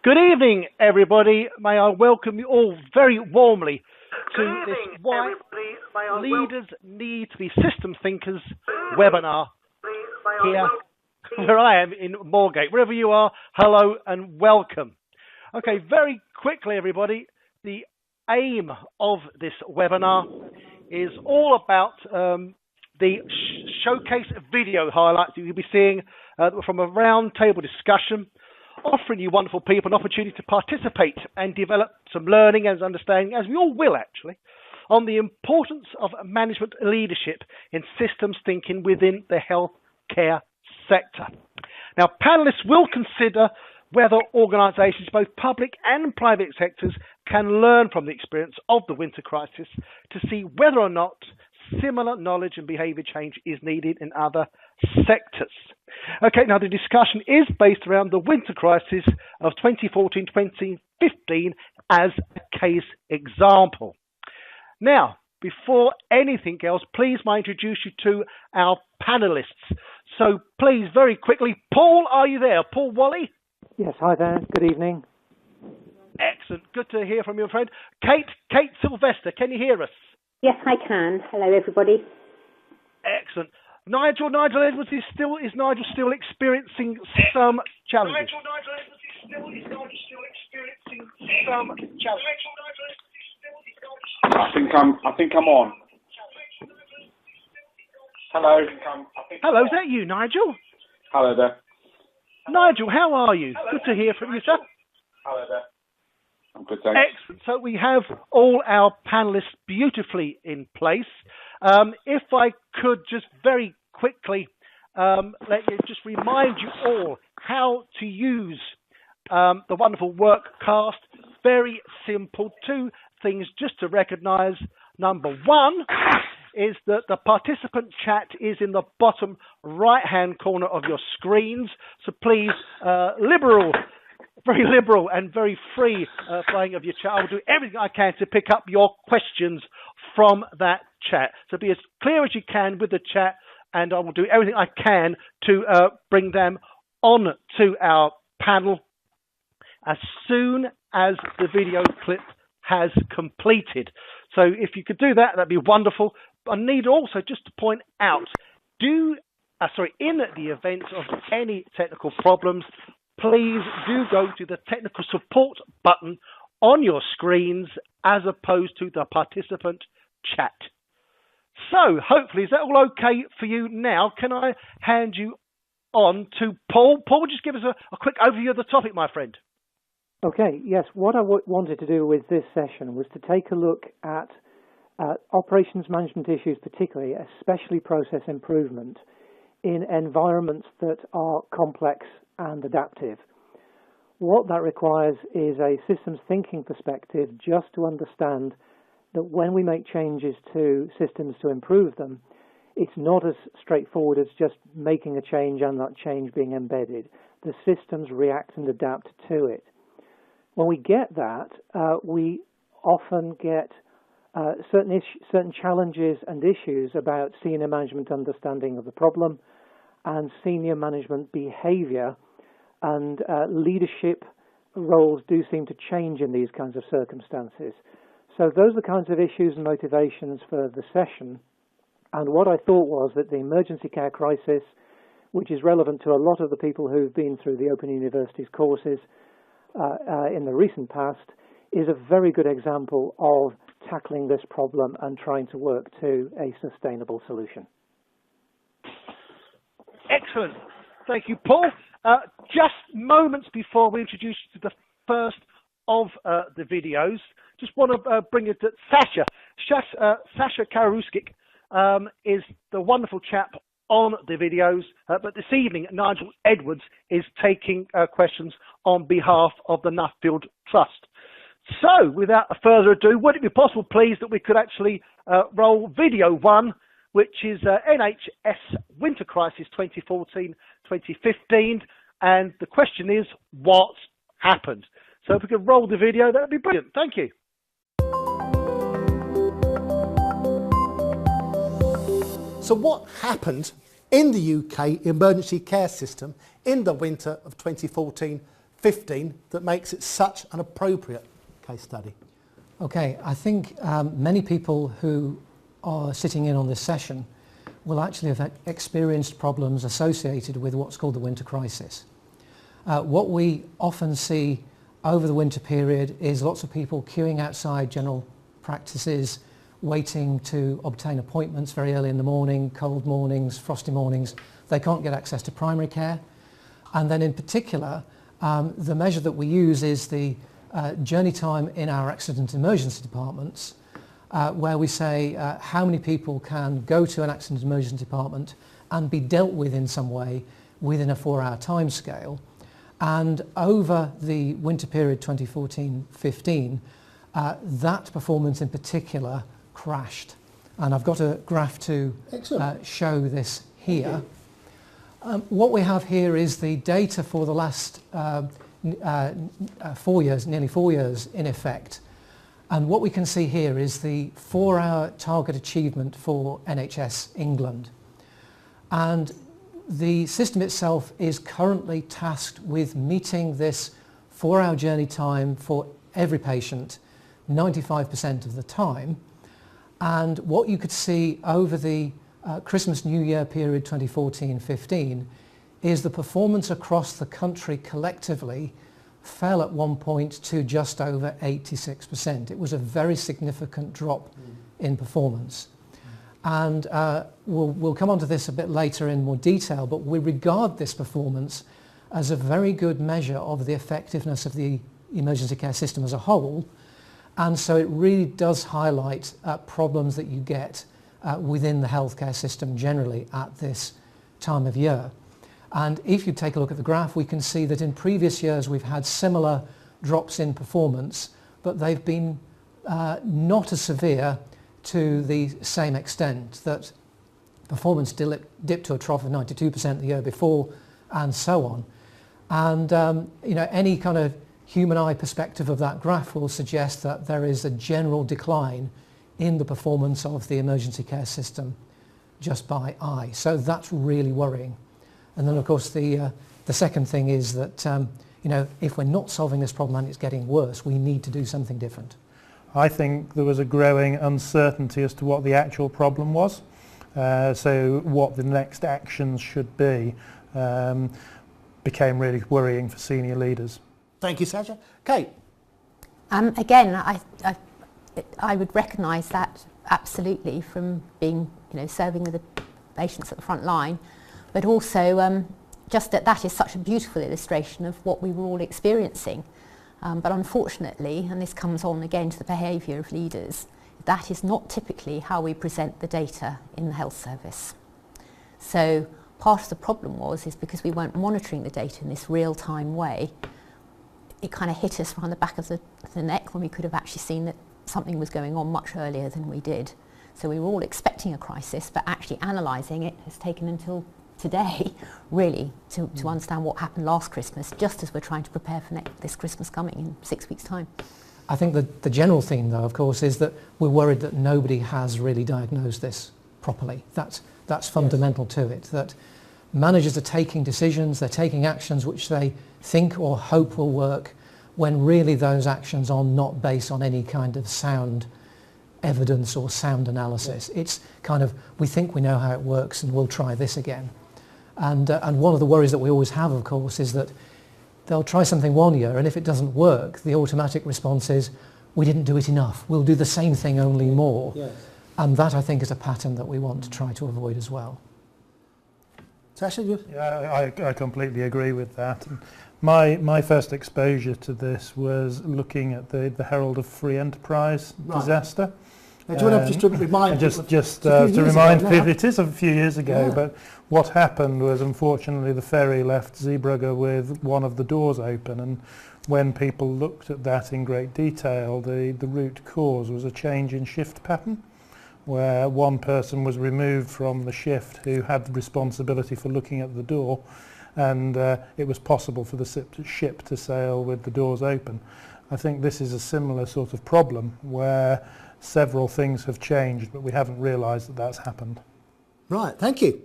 Good evening, everybody. May I welcome you all very warmly to this Why Leaders Need to Be System Thinkers webinar here where I am in Moorgate. Wherever you are, hello and welcome. Okay, very quickly, everybody, the aim of this webinar is all about the showcase video highlights that you'll be seeing from a roundtable discussion, offering you wonderful people an opportunity to participate and develop some learning and understanding, as we all will actually, on the importance of management leadership in systems thinking within the healthcare sector. Now, panelists will consider whether organisations, both public and private sectors, can learn from the experience of the winter crisis to see whether or not similar knowledge and behaviour change is needed in other sectors. Okay, now the discussion is based around the winter crisis of 2014-2015 as a case example. Now, before anything else, please may I introduce you to our panellists. So please, very quickly, Paul, are you there? Paul Wally? Yes, hi there. Good evening. Excellent. Good to hear from your friend. Kate Sylvester, can you hear us? Yes, I can. Hello, everybody. Excellent. Nigel Edwards, is Nigel still experiencing some challenges? I think I'm on. Hello. Hello, is that you, Nigel? Hello there. Nigel, how are you? Good to hear from you, sir. Hello there. I'm good, thanks. Excellent. So we have all our panellists beautifully in place. If I could just very quickly let me just remind you all how to use the wonderful Workcast. Very simple. Two things just to recognise. Number one is that the participant chat is in the bottom right-hand corner of your screens. So please, very liberal and very free playing of your chat. I will do everything I can to pick up your questions from that chat. So be as clear as you can with the chat, and I will do everything I can to bring them on to our panel as soon as the video clip has completed. So if you could do that, that'd be wonderful. I need also just to point out, in the event of any technical problems, please do go to the technical support button on your screens as opposed to the participant chat. So hopefully, is that all okay for you now? Can I hand you on to Paul? Paul, just give us a quick overview of the topic, my friend. Okay, yes, what I wanted to do with this session was to take a look at operations management issues, particularly, especially process improvement, in environments that are complex and adaptive. What that requires is a systems thinking perspective, just to understand that when we make changes to systems to improve them, it's not as straightforward as just making a change and that change being embedded. The systems react and adapt to it. When we get that, we often get certain challenges and issues about senior management understanding of the problem and senior management behavior, and leadership roles do seem to change in these kinds of circumstances. So those are the kinds of issues and motivations for the session. And what I thought was that the emergency care crisis, which is relevant to a lot of the people who've been through the Open University's courses in the recent past, is a very good example of tackling this problem and trying to work to a sustainable solution. Excellent. Thank you, Paul. Just moments before we introduce you to the first of the videos, just want to bring it to Sasha Karuskic is the wonderful chap on the videos, but this evening Nigel Edwards is taking questions on behalf of the Nuffield Trust. So, without further ado, would it be possible, please, that we could actually roll video one, which is NHS Winter Crisis 2014-2015, and the question is, what happened? So if we could roll the video, that would be brilliant. Thank you. So what happened in the UK emergency care system in the winter of 2014-15? 2015 that makes it such an appropriate case study? Okay, I think many people who are sitting in on this session will actually have experienced problems associated with what's called the winter crisis. What we often see over the winter period is lots of people queuing outside general practices, waiting to obtain appointments very early in the morning, cold mornings, frosty mornings. They can't get access to primary care. And then in particular, the measure that we use is the journey time in our accident emergency departments, where we say how many people can go to an accident emergency department and be dealt with in some way within a 4-hour time scale. And over the winter period 2014-15, that performance in particular crashed. And I've got a graph to show this here. What we have here is the data for the last 4 years, nearly 4 years in effect. And what we can see here is the 4-hour target achievement for NHS England. And the system itself is currently tasked with meeting this 4-hour journey time for every patient 95% of the time. And what you could see over the Christmas New Year period 2014-15 is the performance across the country collectively fell at one point to just over 86%. It was a very significant drop in performance. And we'll come on to this a bit later in more detail, but we regard this performance as a very good measure of the effectiveness of the emergency care system as a whole. And so it really does highlight problems that you get within the healthcare system generally at this time of year. And if you take a look at the graph, we can see that in previous years we've had similar drops in performance, but they've been not as severe to the same extent, that performance dipped to a trough of 92% the year before, and so on. And any kind of human eye perspective of that graph will suggest that there is a general decline in the performance of the emergency care system just by eye. So that's really worrying. And then of course the second thing is that if we're not solving this problem and it's getting worse, we need to do something different. I think there was a growing uncertainty as to what the actual problem was, so what the next actions should be became really worrying for senior leaders. Thank you, Sasha. Kate? Again, I would recognise that absolutely from being, serving with the patients at the front line, but also just that is such a beautiful illustration of what we were all experiencing. But unfortunately, and this comes on again to the behaviour of leaders, that is not typically how we present the data in the health service. So part of the problem is because we weren't monitoring the data in this real-time way, it kind of hit us around the back of the neck when we could have actually seen that something was going on much earlier than we did. So we were all expecting a crisis, but actually analysing it has taken until today, really, to understand what happened last Christmas, just as we're trying to prepare for this Christmas coming in 6 weeks' time. I think that the general theme, though, of course, is that we're worried that nobody has really diagnosed this properly. That's fundamental to it, that managers are taking decisions, they're taking actions which they think or hope will work, when really those actions are not based on any kind of sound evidence or sound analysis. It's kind of, we think we know how it works and we'll try this again. And one of the worries that we always have, of course, is that they'll try something one year, and if it doesn't work, the automatic response is, we didn't do it enough. We'll do the same thing, only more. Yes. And that, I think, is a pattern that we want to try to avoid as well. Sasha, you? Yeah, I completely agree with that. And my first exposure to this was looking at the Herald of Free Enterprise disaster. Do you want to just remind people? Just to remind people, it is a few years ago, but what happened was, unfortunately, the ferry left Zeebrugge with one of the doors open, and when people looked at that in great detail, the root cause was a change in shift pattern, where one person was removed from the shift who had the responsibility for looking at the door, and it was possible for the ship to sail with the doors open. I think this is a similar sort of problem where several things have changed, but we haven't realised that that's happened. Right, thank you.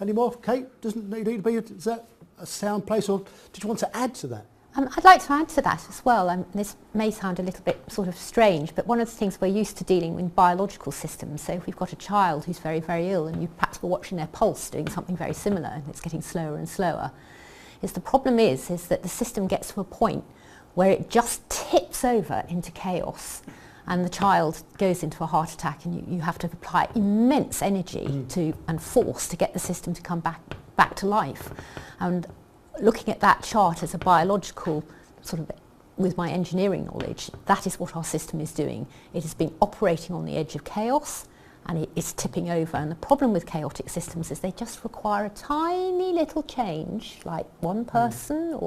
Any more? Kate, doesn't need to be set? a sound place, or did you want to add to that? I'd like to add to that as well. This may sound a little bit sort of strange, but one of the things we're used to dealing with biological systems, so if we've got a child who's very, very ill and you perhaps were watching their pulse doing something very similar and it's getting slower and slower, is the problem is that the system gets to a point where it just tips over into chaos and the child goes into a heart attack, and you have to apply immense energy and force to get the system to come back to life. And looking at that chart as a biological sort of, with my engineering knowledge, that is what our system is doing. It has been operating on the edge of chaos and it is tipping over. And the problem with chaotic systems is they just require a tiny little change, like one person,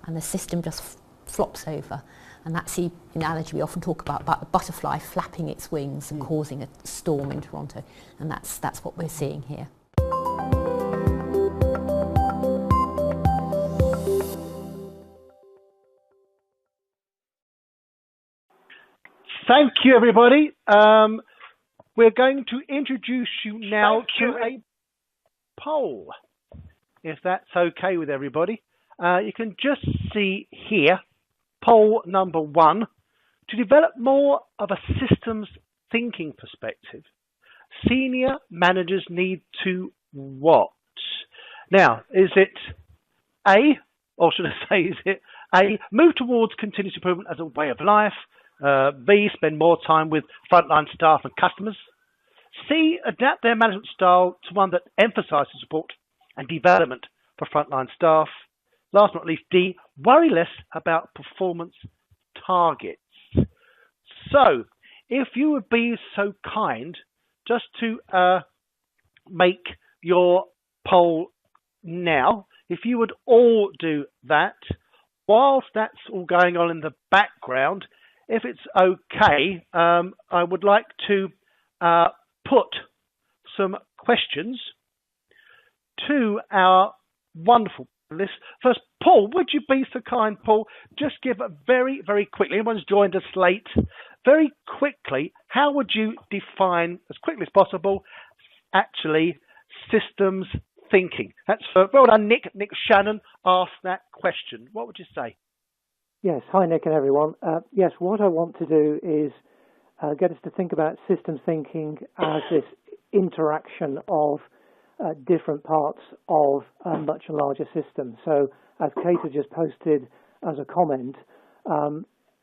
and the system just flops over. And that's the analogy we often talk about a butterfly flapping its wings and causing a storm in Toronto. And that's what we're seeing here. Thank you, everybody. We're going to introduce you now to a poll, if that's okay with everybody. You can just see here, poll number 1, to develop more of a systems thinking perspective. Senior managers need to what? Now, is it A, or should I say, is it A, move towards continuous improvement as a way of life? B, spend more time with frontline staff and customers. C, adapt their management style to one that emphasises support and development for frontline staff. Last but not least, D, worry less about performance targets. So, if you would be so kind just to make your poll now, if you would all do that, whilst that's all going on in the background, if it's okay, I would like to put some questions to our wonderful list. First, Paul, would you be so kind, Paul, just give a very, very quickly, anyone's joined us late, very quickly, how would you define, as quickly as possible, actually systems thinking? That's for, well done, Nick. Nick Shannon asked that question. What would you say? Yes, hi Nick and everyone. Yes, what I want to do is get us to think about systems thinking as this interaction of different parts of a much larger system. So, as Kate has just posted as a comment,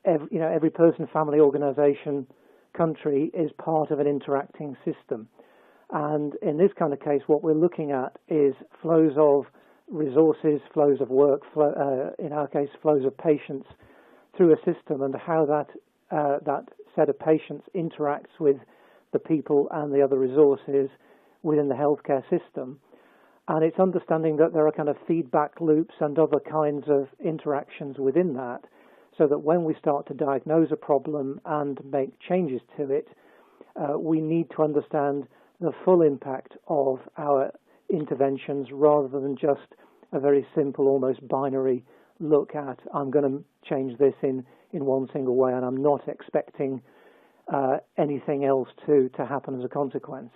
every person, family, organisation, country is part of an interacting system. And in this kind of case, what we're looking at is flows of resources, flows of work, in our case, flows of patients through a system, and how that set of patients interacts with the people and the other resources within the healthcare system. And it's understanding that there are kind of feedback loops and other kinds of interactions within that, so that when we start to diagnose a problem and make changes to it, we need to understand the full impact of our interventions rather than just a very simple, almost binary look at, I'm going to change this in one single way and I'm not expecting anything else to happen as a consequence.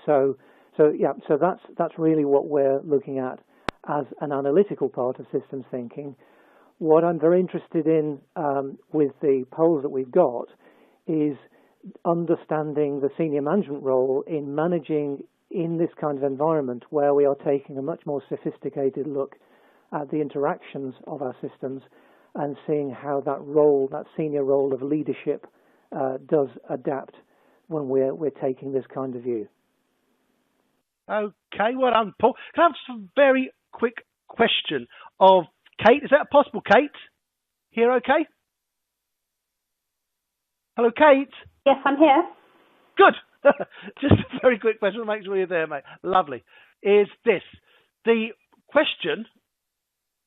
So that's really what we're looking at as an analytical part of systems thinking. What I'm very interested in with the polls that we've got is understanding the senior management role in managing in this kind of environment where we are taking a much more sophisticated look at the interactions of our systems and seeing how that role, that senior role of leadership, does adapt when we're taking this kind of view. Okay, well done, Paul. Can I have some very quick question of Kate? Is that possible, Kate? Here, okay? Hello, Kate? Yes, I'm here. Good. Just a very quick question to make sure you're there, mate. Lovely. Is this. The question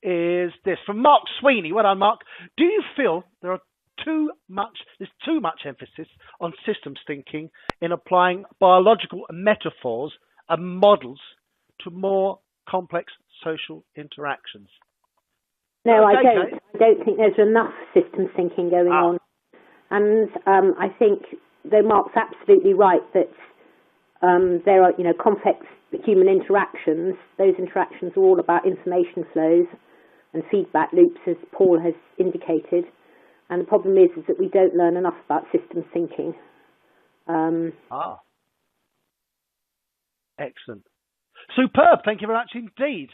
is this from Mark Sweeney. Well done, Mark. Do you feel there's too much emphasis on systems thinking in applying biological metaphors and models to more complex social interactions? No, okay, I don't. Kate? I don't think there's enough systems thinking going on. And I think, though Mark's absolutely right, that There are, complex human interactions. Those interactions are all about information flows and feedback loops, as Paul has indicated. And the problem is that we don't learn enough about systems thinking. Excellent. Superb. Thank you very much indeed.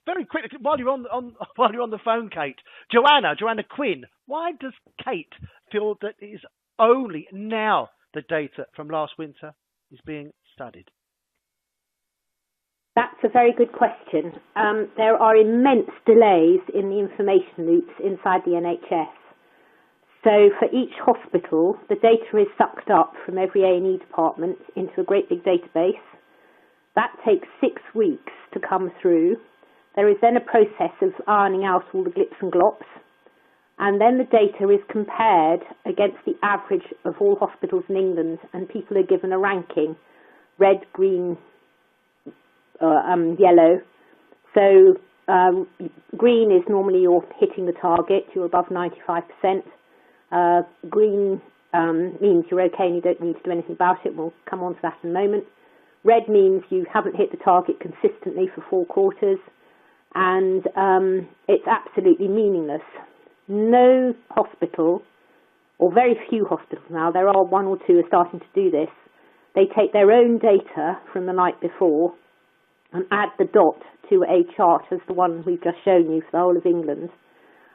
Very quickly, while you're on the phone, Kate, Joanna Quinn, why does Kate feel that it is only now the data from last winter is being studied? That's a very good question. There are immense delays in the information loops inside the NHS. So for each hospital, the data is sucked up from every A&E department into a great big database. That takes 6 weeks to come through. There is then a process of ironing out all the glips and glops. And then the data is compared against the average of all hospitals in England, and people are given a ranking: red, green, yellow. So green is normally you're hitting the target, you're above 95%. Green means you're okay and you don't need to do anything about it. We'll come on to that in a moment. Red means you haven't hit the target consistently for 4 quarters, and it's absolutely meaningless. No hospital, or very few hospitals now, there are 1 or 2 are starting to do this, they take their own data from the night before and add the dot to a chart as the one we've just shown you for the whole of England,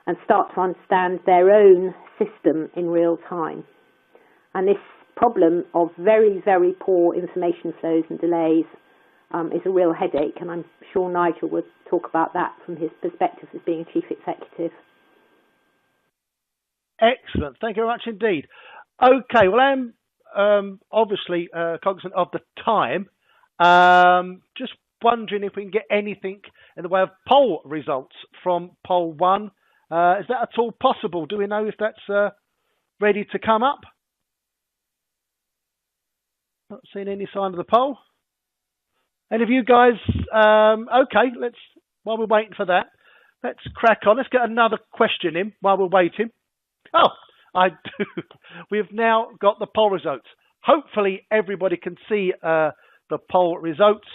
and start to understand their own system in real time. And this problem of very, very poor information flows and delays is a real headache, and I'm sure Nigel would talk about that from his perspective as being a chief executive. Excellent. Thank you very much indeed. Okay, well, I'm obviously cognizant of the time. Just wondering if we can get anything in the way of poll results from poll 1. Is that at all possible? Do we know if that's ready to come up? Not seeing any sign of the poll. Any of you guys? Okay, while we're waiting for that, let's crack on. Let's get another question in while we're waiting. Oh, I do. We've now got the poll results. Hopefully everybody can see the poll results.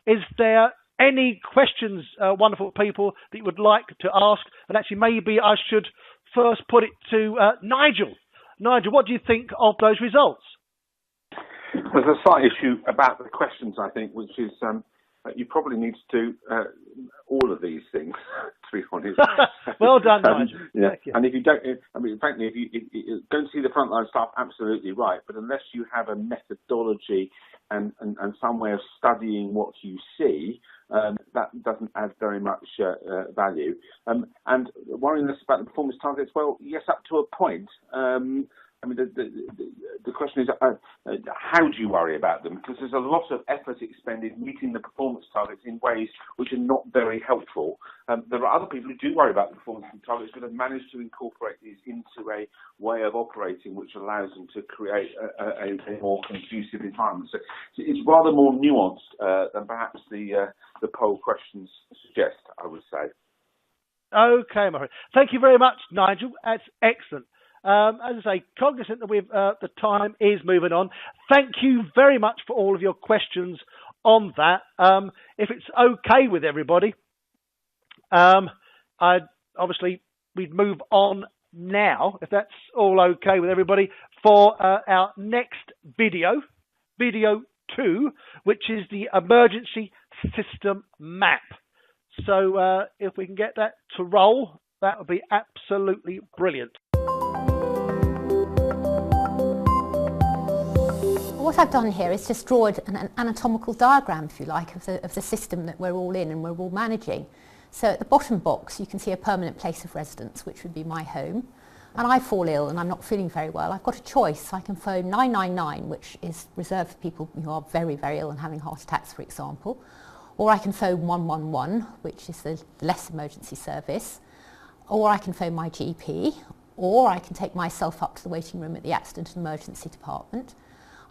Is there any questions, wonderful people, that you would like to ask? And actually, maybe I should first put it to Nigel. Nigel, what do you think of those results? There's a slight issue about the questions, I think, which is you probably need to do all of these things, to be honest. Well done, Nigel. Yeah. Thank you. And if you don't, frankly, if you don't see the frontline staff, absolutely right. But unless you have a methodology and some way of studying what you see, that doesn't add very much value. And worrying us about the performance targets, well, yes, up to a point. The question is, how do you worry about them? Because there's a lot of effort expended meeting the performance targets in ways which are not very helpful. There are other people who do worry about the performance targets, but have managed to incorporate these into a way of operating which allows them to create a more conducive environment. So it's rather more nuanced than perhaps the poll questions suggest, I would say. Okay, my friend. Thank you very much, Nigel. That's excellent. As I say, cognizant that the time is moving on. Thank you very much for all of your questions on that. If it's okay with everybody, we'd move on now, if that's all okay with everybody, for our next video 2, which is the emergency system map. So if we can get that to roll, that would be absolutely brilliant. What I've done here is just draw an anatomical diagram, if you like, of the system that we're all in and we're all managing. So at the bottom box, you can see a permanent place of residence, which would be my home. And I fall ill and I'm not feeling very well. I've got a choice. I can phone 999, which is reserved for people who are very, very ill and having heart attacks, for example. Or I can phone 111, which is the less emergency service. Or I can phone my GP. Or I can take myself up to the waiting room at the accident and emergency department.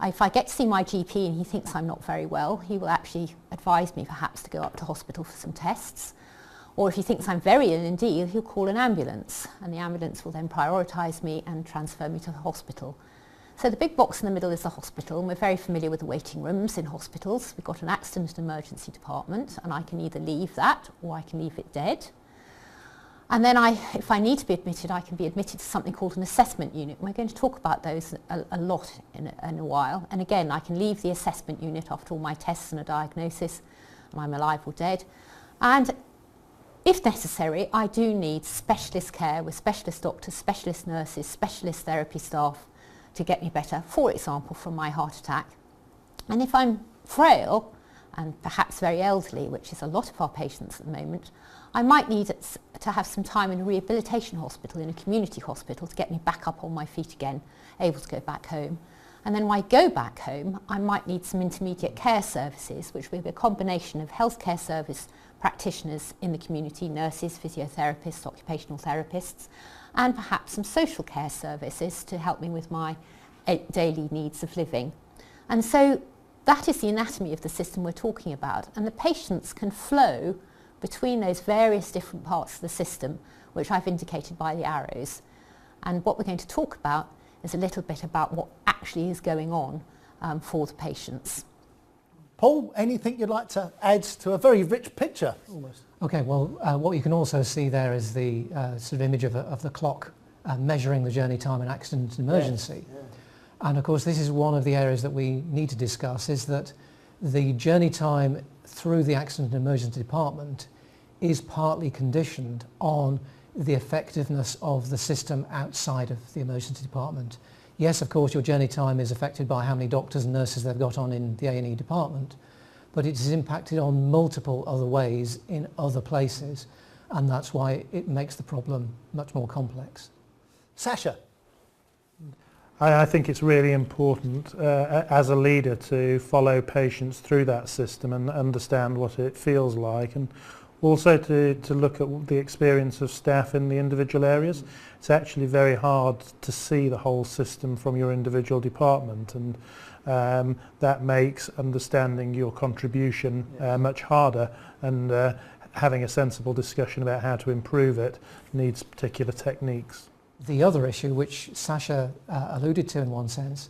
If I get to see my GP and he thinks I'm not very well, he will actually advise me perhaps to go up to hospital for some tests. Or if he thinks I'm very ill indeed, he'll call an ambulance, and the ambulance will then prioritise me and transfer me to the hospital. So the big box in the middle is the hospital, and we're very familiar with the waiting rooms in hospitals. We've got an accident and emergency department, and I can either leave that or I can leave it dead. And then if I need to be admitted, I can be admitted to something called an assessment unit. And we're going to talk about those a lot in a while. And again, I can leave the assessment unit after all my tests and a diagnosis, and I'm alive or dead. And if necessary, I do need specialist care with specialist doctors, specialist nurses, specialist therapy staff to get me better, for example, from my heart attack. And if I'm frail and perhaps very elderly, which is a lot of our patients at the moment, I might need to have some time in a rehabilitation hospital, in a community hospital, to get me back up on my feet again, able to go back home. And then when I go back home, I might need some intermediate care services, which will be a combination of healthcare service practitioners in the community, nurses, physiotherapists, occupational therapists, and perhaps some social care services to help me with my daily needs of living. And so that is the anatomy of the system we're talking about. And the patients can flow between those various different parts of the system, which I've indicated by the arrows. And what we're going to talk about is a little bit about what actually is going on for the patients. Paul, anything you'd like to add to a very rich picture? Almost. Okay, well, what you can also see there is the sort of image of the clock measuring the journey time in accident and emergency. Yeah. And of course, this is one of the areas that we need to discuss, is that the journey time through the accident and emergency department is partly conditioned on the effectiveness of the system outside of the emergency department. Yes, of course, your journey time is affected by how many doctors and nurses they've got on in the A&E department, but it is impacted on multiple other ways in other places, and that's why it makes the problem much more complex. Sasha? I think it's really important as a leader to follow patients through that system and understand what it feels like, and also to look at the experience of staff in the individual areas. It's actually very hard to see the whole system from your individual department, and that makes understanding your contribution much harder, and having a sensible discussion about how to improve it needs particular techniques. The other issue, which Sasha alluded to in one sense,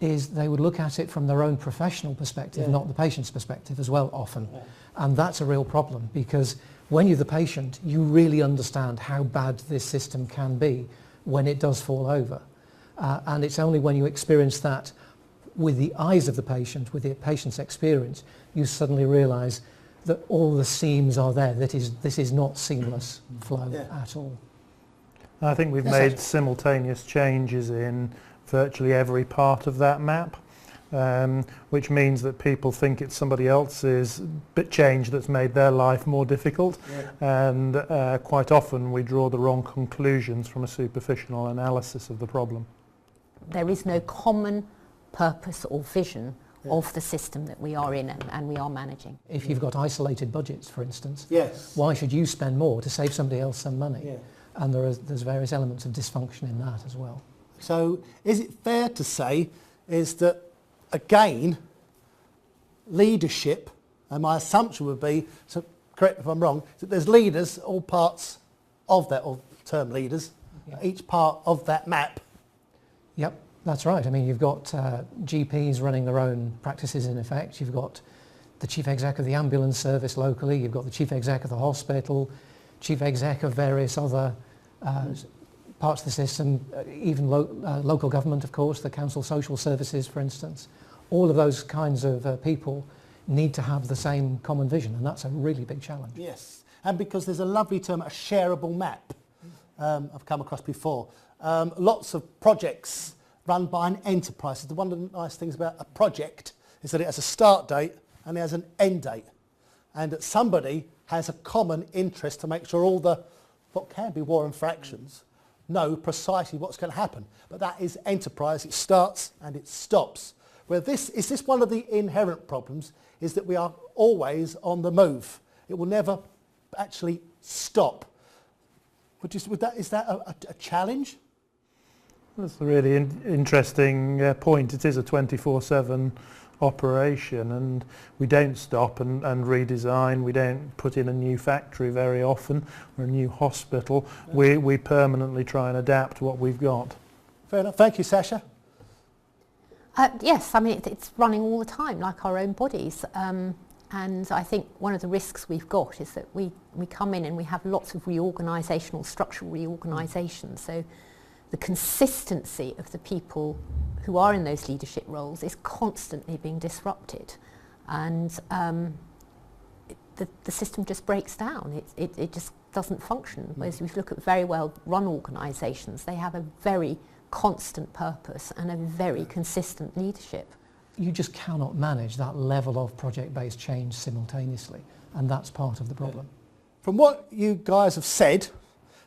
is they would look at it from their own professional perspective, not the patient's perspective as well often. Yeah. And that's a real problem, because when you're the patient, you really understand how bad this system can be when it does fall over. And it's only when you experience that with the eyes of the patient, with the patient's experience, you suddenly realise that all the seams are there, that this is not seamless flow at all. I think we've made simultaneous changes in virtually every part of that map, which means that people think it's somebody else's bit change that's made their life more difficult, and quite often we draw the wrong conclusions from a superficial analysis of the problem. There is no common purpose or vision of the system that we are in and we are managing. If you've got isolated budgets, for instance, why should you spend more to save somebody else some money? Yeah. And there's various elements of dysfunction in that as well. So is it fair to say is that, again, leadership, and my assumption would be, so correct me if I'm wrong, that there's leaders, all parts of that, or term leaders, each part of that map? Yep, that's right. I mean, you've got GPs running their own practices in effect. You've got the chief exec of the ambulance service locally. You've got the chief exec of the hospital, chief exec of various other parts of the system, even local government, of course, the council social services, for instance. All of those kinds of people need to have the same common vision, and that's a really big challenge. Yes, and because there's a lovely term, a shareable map, I've come across before. Lots of projects run by an enterprise. So one of the nice things about a project is that it has a start date and it has an end date, and that somebody has a common interest to make sure all the, what can be war and fractions, know precisely what's going to happen. But that is enterprise. It starts and it stops. Where this one of the inherent problems, is that we are always on the move. It will never actually stop. Is that a challenge? That's a really interesting point. It is a 24/7 operation, and we don't stop and redesign. We don't put in a new factory very often, or a new hospital. We permanently try and adapt what we've got. Fair enough. Thank you, Sasha. Yes, I mean, it's running all the time, like our own bodies. And I think one of the risks we've got is that we come in and we have lots of reorganisational, structural reorganisation. So the consistency of the people who are in those leadership roles is constantly being disrupted. And the system just breaks down. It just doesn't function. Whereas if you look at very well run organisations, they have a very constant purpose and a very consistent leadership. You just cannot manage that level of project-based change simultaneously, and that's part of the problem. From what you guys have said,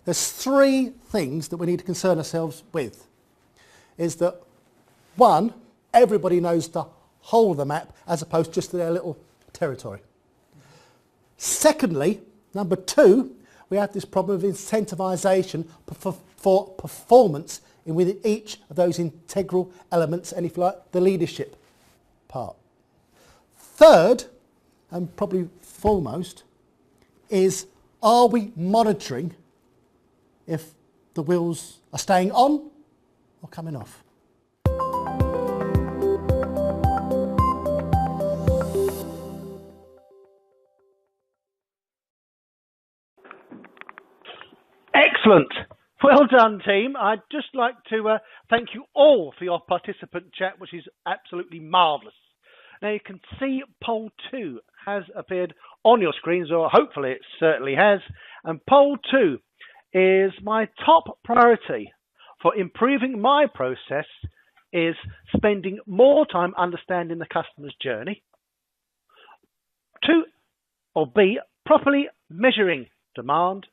there's three things that we need to concern ourselves with. Is that, one, everybody knows the whole of the map as opposed just to their little territory. Secondly, number two, we have this problem of incentivisation for performance within each of those integral elements, and if you like, the leadership part. Third, and probably foremost, is are we monitoring if the wheels are staying on or coming off? Excellent. Well done, team. I'd just like to thank you all for your participant chat, which is absolutely marvellous. Now, you can see poll 2 has appeared on your screens, or hopefully it certainly has. And poll 2 is my top priority for improving my process is spending more time understanding the customer's journey. 2, or B, properly measuring demand.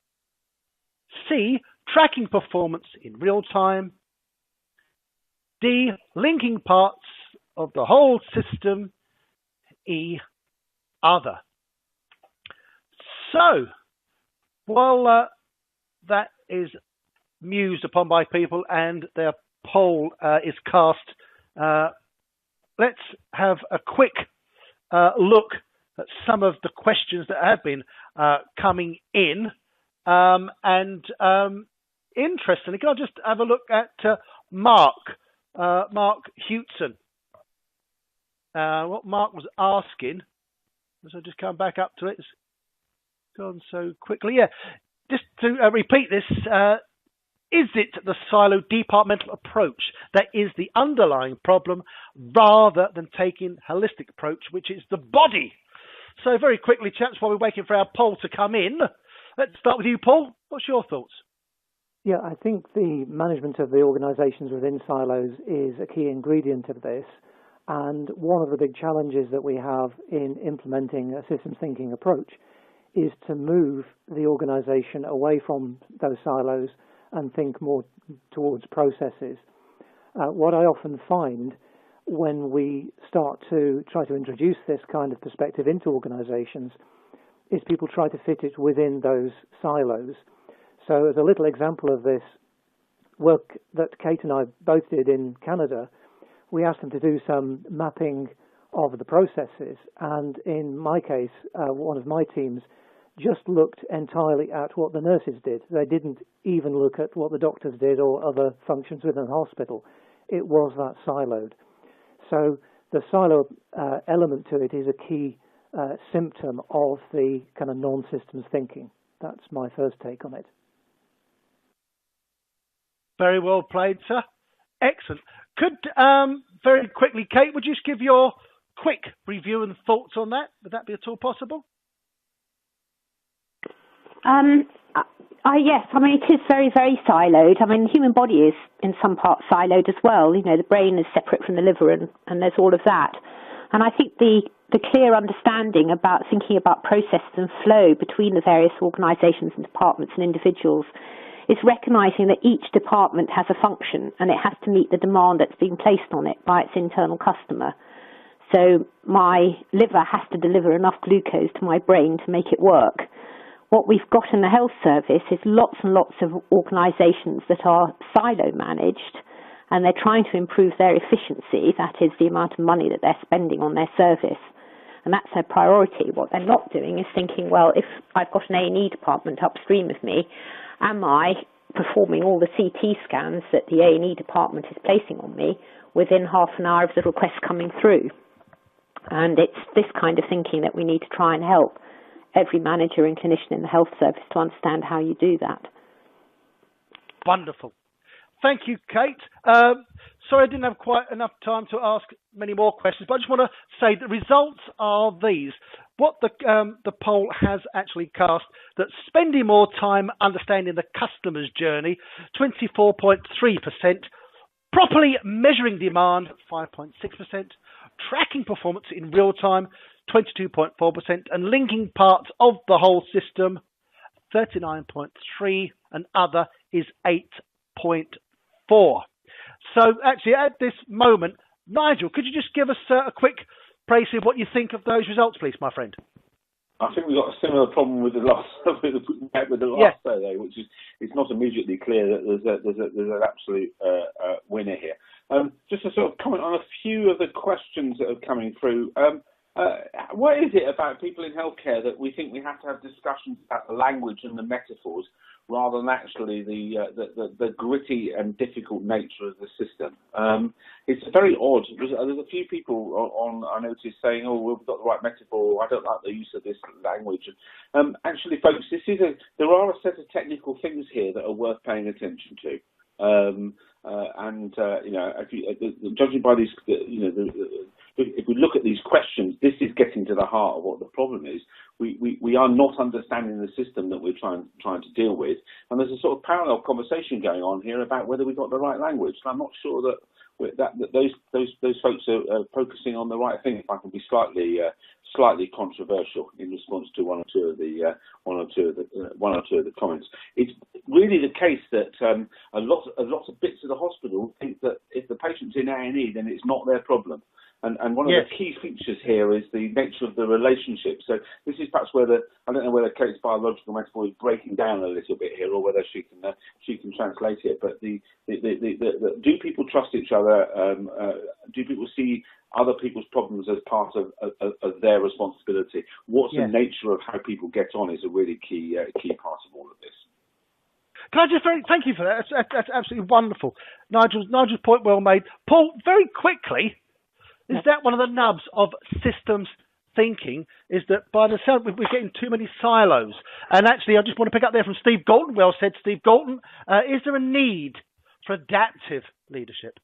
C, tracking performance in real time. D, linking parts of the whole system. E, other. So, while that is mused upon by people and their poll is cast, let's have a quick look at some of the questions that have been coming in. Interestingly, can I just have a look at Mark Hewson? What Mark was asking, so just come back up to it. It's gone so quickly. Yeah, just to repeat this, is it the silo departmental approach that is the underlying problem rather than taking a holistic approach, which is the body? So very quickly, chaps, while we're waiting for our poll to come in, let's start with you, Paul. What's your thoughts? Yeah, I think the management of the organisations within silos is a key ingredient of this. And one of the big challenges that we have in implementing a systems thinking approach is to move the organisation away from those silos and think more towards processes. What I often find when we start to try to introduce this kind of perspective into organisations is people try to fit it within those silos. So as a little example of this work that Kate and I both did in Canada, we asked them to do some mapping of the processes. And in my case, one of my teams just looked entirely at what the nurses did. They didn't even look at what the doctors did or other functions within the hospital. It was that siloed. So the silo element to it is a key symptom of the kind of non-systems thinking. That's my first take on it. Very well played, sir. Excellent. Could, very quickly, Kate, would you just give your quick review and thoughts on that? Would that be at all possible? Yes, I mean, it is very, very siloed. I mean, the human body is in some parts siloed as well. You know, the brain is separate from the liver and there's all of that. And I think the clear understanding about thinking about processes and flow between the various organisations and departments and individuals is recognising that each department has a function and it has to meet the demand that's being placed on it by its internal customer. So my liver has to deliver enough glucose to my brain to make it work. What we've got in the health service is lots and lots of organisations that are silo managed and they're trying to improve their efficiency, that is the amount of money that they're spending on their service. And that's their priority. What they're not doing is thinking, well, if I've got an A&E department upstream of me, am I performing all the CT scans that the A&E department is placing on me within half an hour of the request coming through. And it's this kind of thinking that we need to try and help every manager and clinician in the health service to understand how you do that. Wonderful. Thank you, Kate. Sorry I didn't have quite enough time to ask many more questions, but I just want to say the results are these. What the poll has actually cast, that spending more time understanding the customer's journey, 24.3%, properly measuring demand, 5.6%, tracking performance in real time, 22.4%, and linking parts of the whole system, 39.3%, and other is 8.4%. So actually at this moment, Nigel, could you just give us a quick praise of what you think of those results, please, my friend? I think we've got a similar problem with the last survey, which is it's not immediately clear that there's an absolute winner here. Just to sort of comment on a few of the questions that are coming through. What is it about people in healthcare that we think we have to have discussions about the language and the metaphors rather than actually the gritty and difficult nature of the system? It's very odd. There's a few people on I noticed saying, "Oh, we've got the right metaphor. I don't like the use of this language." Actually, folks, there are a set of technical things here that are worth paying attention to. Judging by these, if we look at these questions, this is getting to the heart of what the problem is. We are not understanding the system that we're trying to deal with, and there's a sort of parallel conversation going on here about whether we've got the right language. And I'm not sure that those folks are focusing on the right thing. If I can be slightly controversial in response to one or two of the comments, it's really the case that a lot of bits of the hospital think that if the patient's in A&E, then it's not their problem. And one of the key features here is the nature of the relationship. So this is perhaps where I don't know whether Kate's biological metaphor is breaking down a little bit here, or whether she can translate it. But do people trust each other? Do people see other people's problems as part of their responsibility? What's the nature of how people get on is a really key part of all of this. Can I just thank you for that? That's absolutely wonderful. Nigel's point well made. Paul, very quickly. Is that one of the nubs of systems thinking, is that by the sound we're getting too many silos? And actually, I just want to pick up there from Steve Galton. Well said, Steve Galton. Is there a need for adaptive leadership?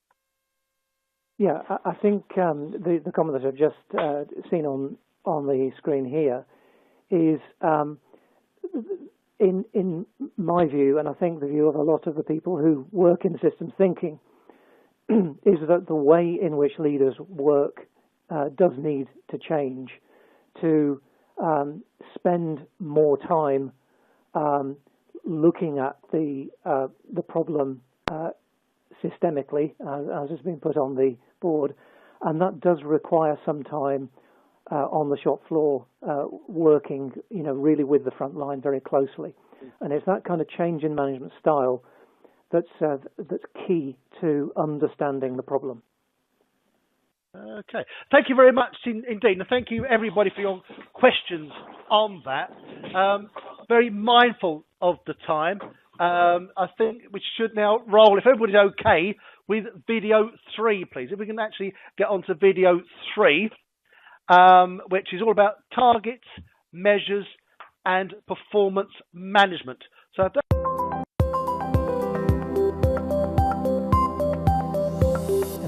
Yeah, I think the comment that I've just seen on the screen here is, in my view, and I think the view of a lot of the people who work in systems thinking, is that the way in which leaders work does need to change to spend more time looking at the problem systemically, as has been put on the board, and that does require some time on the shop floor, working, really with the front line very closely, and it's that kind of change in management style that's key to understanding the problem. Okay. Thank you very much indeed. And thank you, everybody, for your questions on that. Very mindful of the time. I think we should now roll, if everybody's okay, with video 3, please. If we can actually get on to video 3, which is all about targets, measures, and performance management. So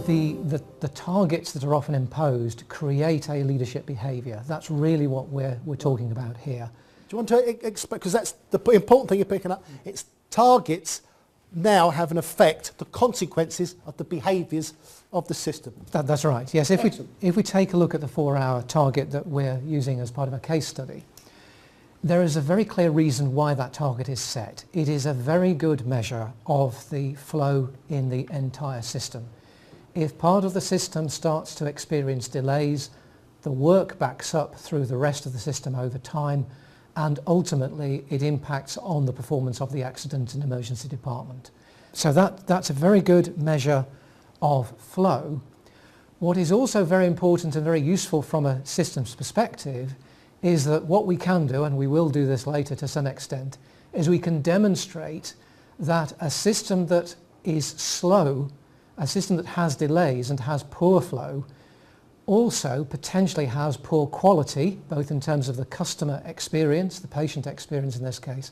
the targets that are often imposed create a leadership behaviour. That's really what we're talking about here. Do you want to explain, because that's the important thing you're picking up, it's targets now have an effect, the consequences of the behaviours of the system. That's right, yes. If we take a look at the 4-hour target that we're using as part of a case study, there is a very clear reason why that target is set. It is a very good measure of the flow in the entire system. If part of the system starts to experience delays, the work backs up through the rest of the system over time, and ultimately it impacts on the performance of the accident and emergency department. So that's a very good measure of flow. What is also very important and very useful from a systems perspective is that what we can do, and we will do this later to some extent, is we can demonstrate that a system that is slow A system that has delays and has poor flow also potentially has poor quality, both in terms of the customer experience, the patient experience in this case,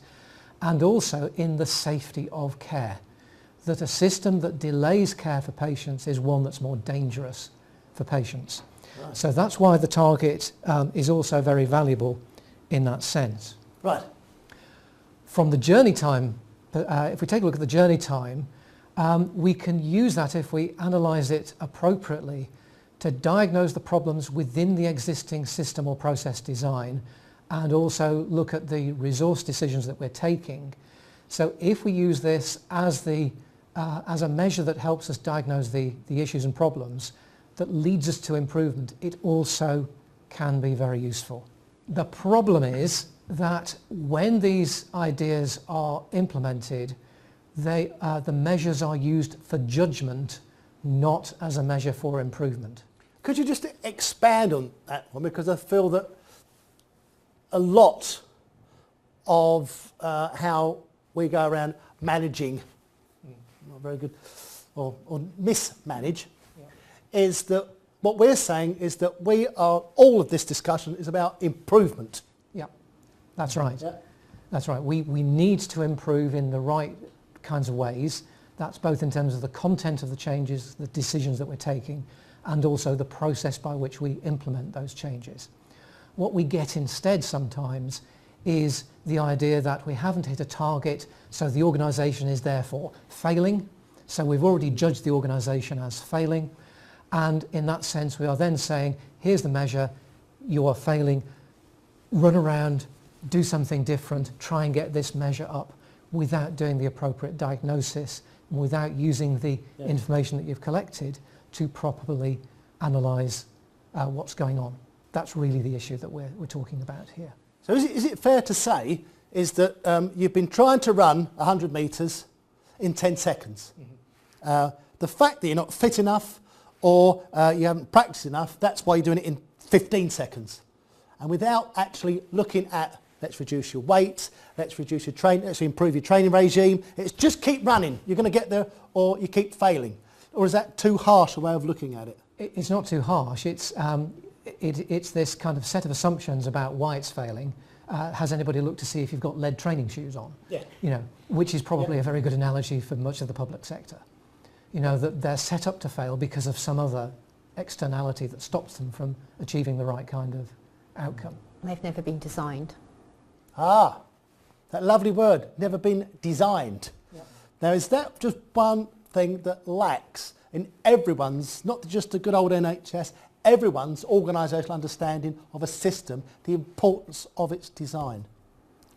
and also in the safety of care. That a system that delays care for patients is one that's more dangerous for patients. Right. So that's why the target is also very valuable in that sense. Right. From the journey time, if we take a look at the journey time, we can use that if we analyse it appropriately to diagnose the problems within the existing system or process design, and also look at the resource decisions that we're taking. So if we use this as a measure that helps us diagnose the issues and problems that leads us to improvement, it also can be very useful. The problem is that when these ideas are implemented, the measures are used for judgment, not as a measure for improvement. Could you just expand on that one? Because I feel that a lot of how we go around managing, not very good, or mismanage, is that what we're saying is that all of this discussion is about improvement. Yeah, that's right. Yeah. That's right. We need to improve in the right kinds of ways. That's both in terms of the content of the changes, the decisions that we're taking, and also the process by which we implement those changes. What we get instead sometimes is the idea that we haven't hit a target, so the organisation is therefore failing. So we've already judged the organisation as failing, and in that sense we are then saying, here's the measure, you are failing, run around, do something different, try and get this measure up, without doing the appropriate diagnosis, and without using the information that you've collected to properly analyse what's going on. That's really the issue that we're talking about here. So is it fair to say is that you've been trying to run 100 metres in 10 seconds? Mm-hmm. The fact that you're not fit enough or you haven't practiced enough, that's why you're doing it in 15 seconds. And without actually looking at, let's reduce your weight, let's reduce your training, let's improve your training regime, it's just keep running, you're going to get there, or you keep failing. Or is that too harsh a way of looking at it? It's not too harsh. It's this kind of set of assumptions about why it's failing. Has anybody looked to see if you've got lead training shoes on? Yeah. You know, which is probably a very good analogy for much of the public sector. You know, that they're set up to fail because of some other externality that stops them from achieving the right kind of outcome. They've never been designed. Ah, that lovely word, never been designed. Yeah. Now, is that just one thing that lacks in everyone's, not just the good old NHS, everyone's organisational understanding of a system, the importance of its design?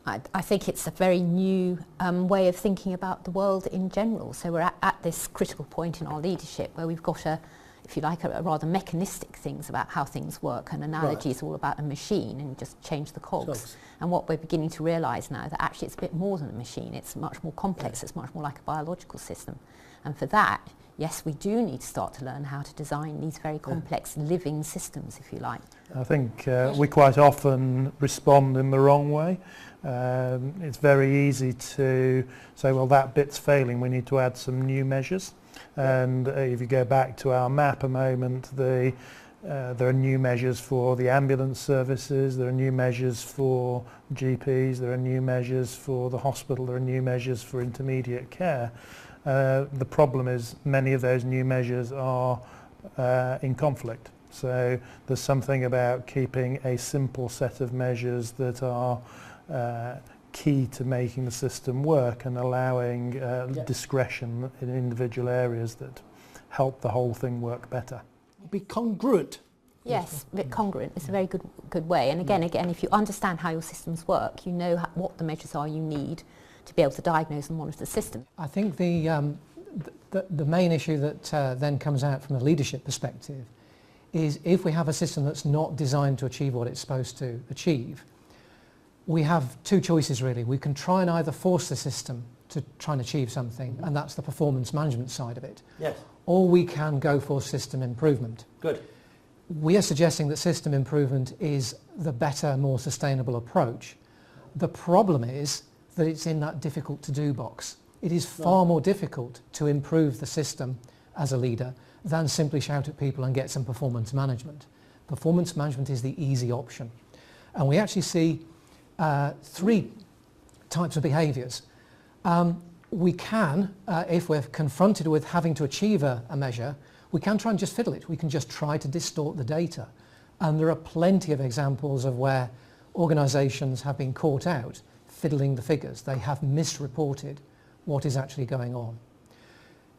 I think it's a very new way of thinking about the world in general. So we're at this critical point in our leadership where we've got if you like, a rather mechanistic things about how things work. An analogy is all about a machine and just change the cogs. And what we're beginning to realise now that actually it's a bit more than a machine. It's much more complex. It's much more like a biological system. And for that, yes, we do need to start to learn how to design these very complex living systems, if you like. I think we quite often respond in the wrong way. It's very easy to say, well, that bit's failing, we need to add some new measures. And if you go back to our map a moment, there are new measures for the ambulance services, there are new measures for GPs, there are new measures for the hospital, there are new measures for intermediate care. The problem is many of those new measures are in conflict. So there's something about keeping a simple set of measures that are key to making the system work and allowing discretion in individual areas that help the whole thing work better. Be congruent. Yes, a bit congruent. It's a very good way. And again, if you understand how your systems work, you know what the measures are you need to be able to diagnose and monitor the system. I think the main issue that then comes out from a leadership perspective is if we have a system that's not designed to achieve what it's supposed to achieve, we have two choices really. We can try and either force the system to try and achieve something, and that's the performance management side of it. Yes. Or we can go for system improvement. Good. We are suggesting that system improvement is the better, more sustainable approach. The problem is that it's in that difficult to do box. It is far more difficult to improve the system as a leader than simply shout at people and get some performance management. Performance management is the easy option. And we actually see three types of behaviours. We can, if we're confronted with having to achieve a measure, we can try and just fiddle it. We can just try to distort the data. And there are plenty of examples of where organisations have been caught out fiddling the figures. They have misreported what is actually going on.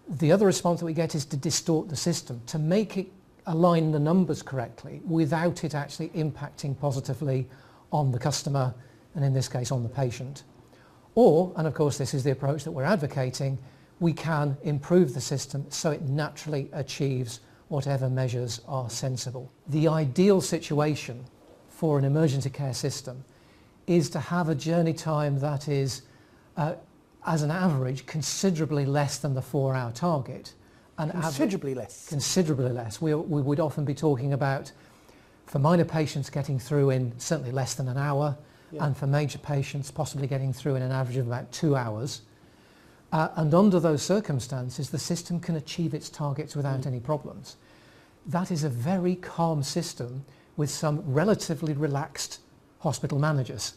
The other response that we get is to distort the system, to make it align the numbers correctly without it actually impacting positively on the customer, and in this case on the patient. Or, and of course this is the approach that we're advocating, we can improve the system so it naturally achieves whatever measures are sensible. The ideal situation for an emergency care system is to have a journey time that is, as an average, considerably less than the 4-hour target. Considerably less. Considerably less. We would often be talking about, for minor patients, getting through in certainly less than an hour, and for major patients possibly getting through in an average of about 2 hours. And under those circumstances, the system can achieve its targets without any problems. That is a very calm system with some relatively relaxed hospital managers.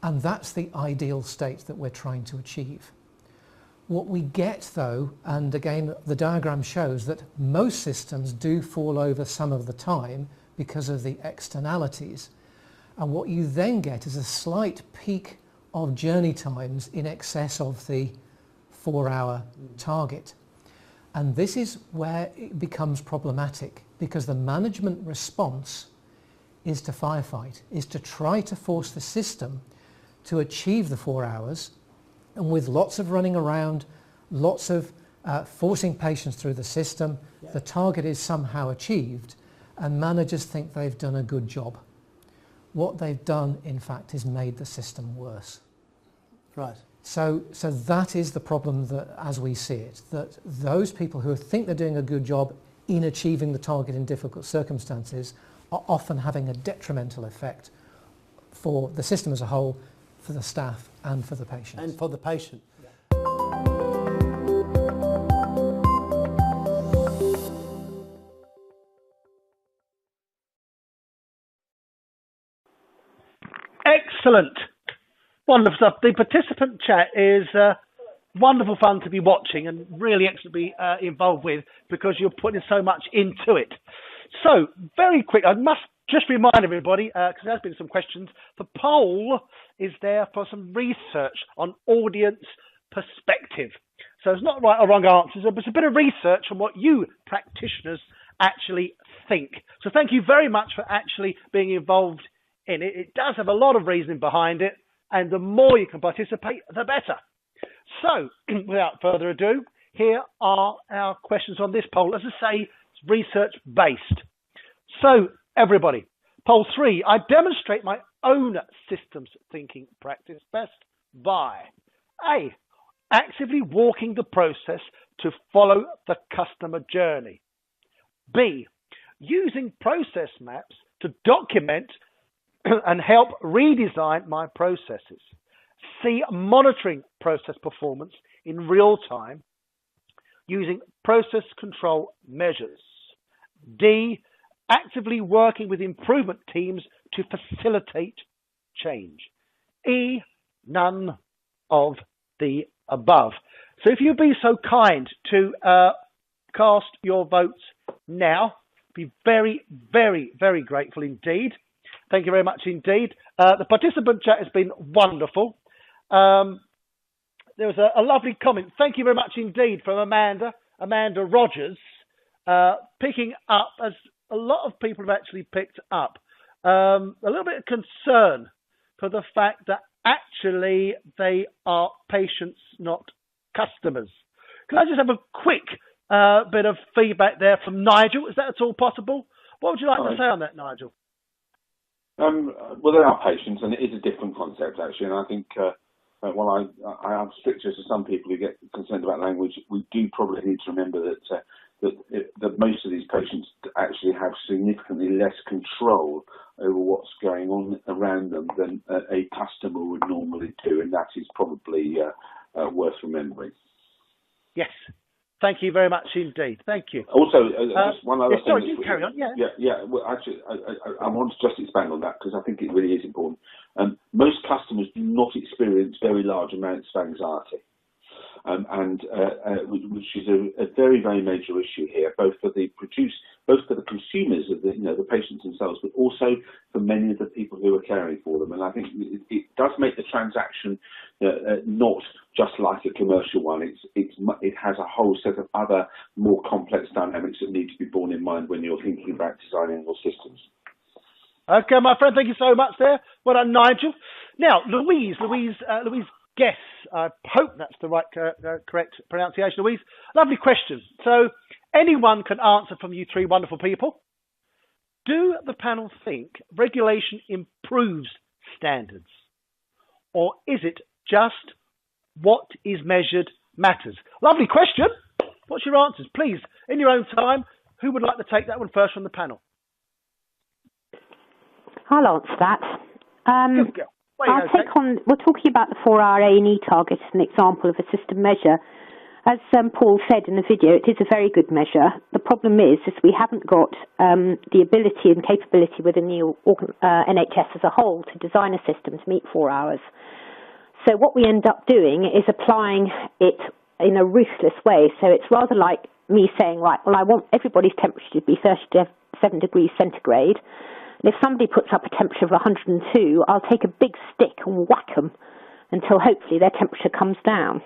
And that's the ideal state that we're trying to achieve. What we get though, and again the diagram shows that most systems do fall over some of the time because of the externalities. And what you then get is a slight peak of journey times in excess of the 4-hour target. And this is where it becomes problematic, because the management response is to firefight, is to try to force the system to achieve the 4 hours, and with lots of running around, lots of forcing patients through the system, the target is somehow achieved, and managers think they've done a good job. What they've done, in fact, is made the system worse. Right. So that is the problem that, as we see it, that those people who think they're doing a good job in achieving the target in difficult circumstances are often having a detrimental effect for the system as a whole, for the staff and for the patient. And for the patient. Excellent. Wonderful stuff. The participant chat is wonderful fun to be watching and really excellent to be involved with, because you're putting so much into it. So, very quick, I must just remind everybody, because there has been some questions, the poll is there for some research on audience perspective. So it's not right or wrong answers, but it's a bit of research on what you practitioners actually think. So thank you very much for actually being involved in it. It does have a lot of reasoning behind it, and the more you can participate, the better. So, without further ado, here are our questions on this poll. As I say, it's research-based. So, everybody, poll 3, I demonstrate my own systems thinking practice best by A, actively walking the process to follow the customer journey. B, using process maps to document and help redesign my processes. C, monitoring process performance in real time using process control measures. D, actively working with improvement teams to facilitate change. E, none of the above. So if you'd be so kind to cast your votes now, be very, very, very grateful indeed. Thank you very much indeed. The participant chat has been wonderful. There was a lovely comment. Thank you very much indeed from Amanda Rogers, picking up, as a lot of people have actually picked up, a little bit of concern for the fact that actually they are patients, not customers. Can I just have a quick bit of feedback there from Nigel? Is that at all possible? What would you like to say on that, Nigel? Well, they are patients, and it is a different concept, actually. And I think, while I am stricter to some people who get concerned about language, we do probably need to remember that most of these patients actually have significantly less control over what's going on around them than a customer would normally do, and that is probably worth remembering. Yes, Thank you very much indeed. Thank you. Also, just one other thing. Sorry, you carry on. Yeah. Well, actually, I want to just expand on that because I think it really is important. Most customers do not experience very large amounts of anxiety. Which is a very, very major issue here, both for the consumers of the patients themselves, but also for many of the people who are caring for them. And I think it does make the transaction not just like a commercial one. It has a whole set of other more complex dynamics that need to be borne in mind when you're thinking about designing your systems. Okay, my friend, thank you so much there. Well done, Nigel. Now, Louise Guess, I hope that's the right correct pronunciation, Louise. Lovely question. So anyone can answer from you three wonderful people. Do the panel think regulation improves standards? Or is it just what is measured matters? Lovely question. What's your answers? Please, in your own time, who would like to take that one first from the panel? I'll answer that. Good girl. We're talking about the 4-hour A&E target as an example of a system measure. As Paul said in the video, it is a very good measure. The problem is we haven't got the ability and capability within the NHS as a whole to design a system to meet 4 hours. So what we end up doing is applying it in a ruthless way. So it's rather like me saying, right, well, I want everybody's temperature to be 37 degrees centigrade. And if somebody puts up a temperature of 102, I'll take a big stick and whack them until hopefully their temperature comes down.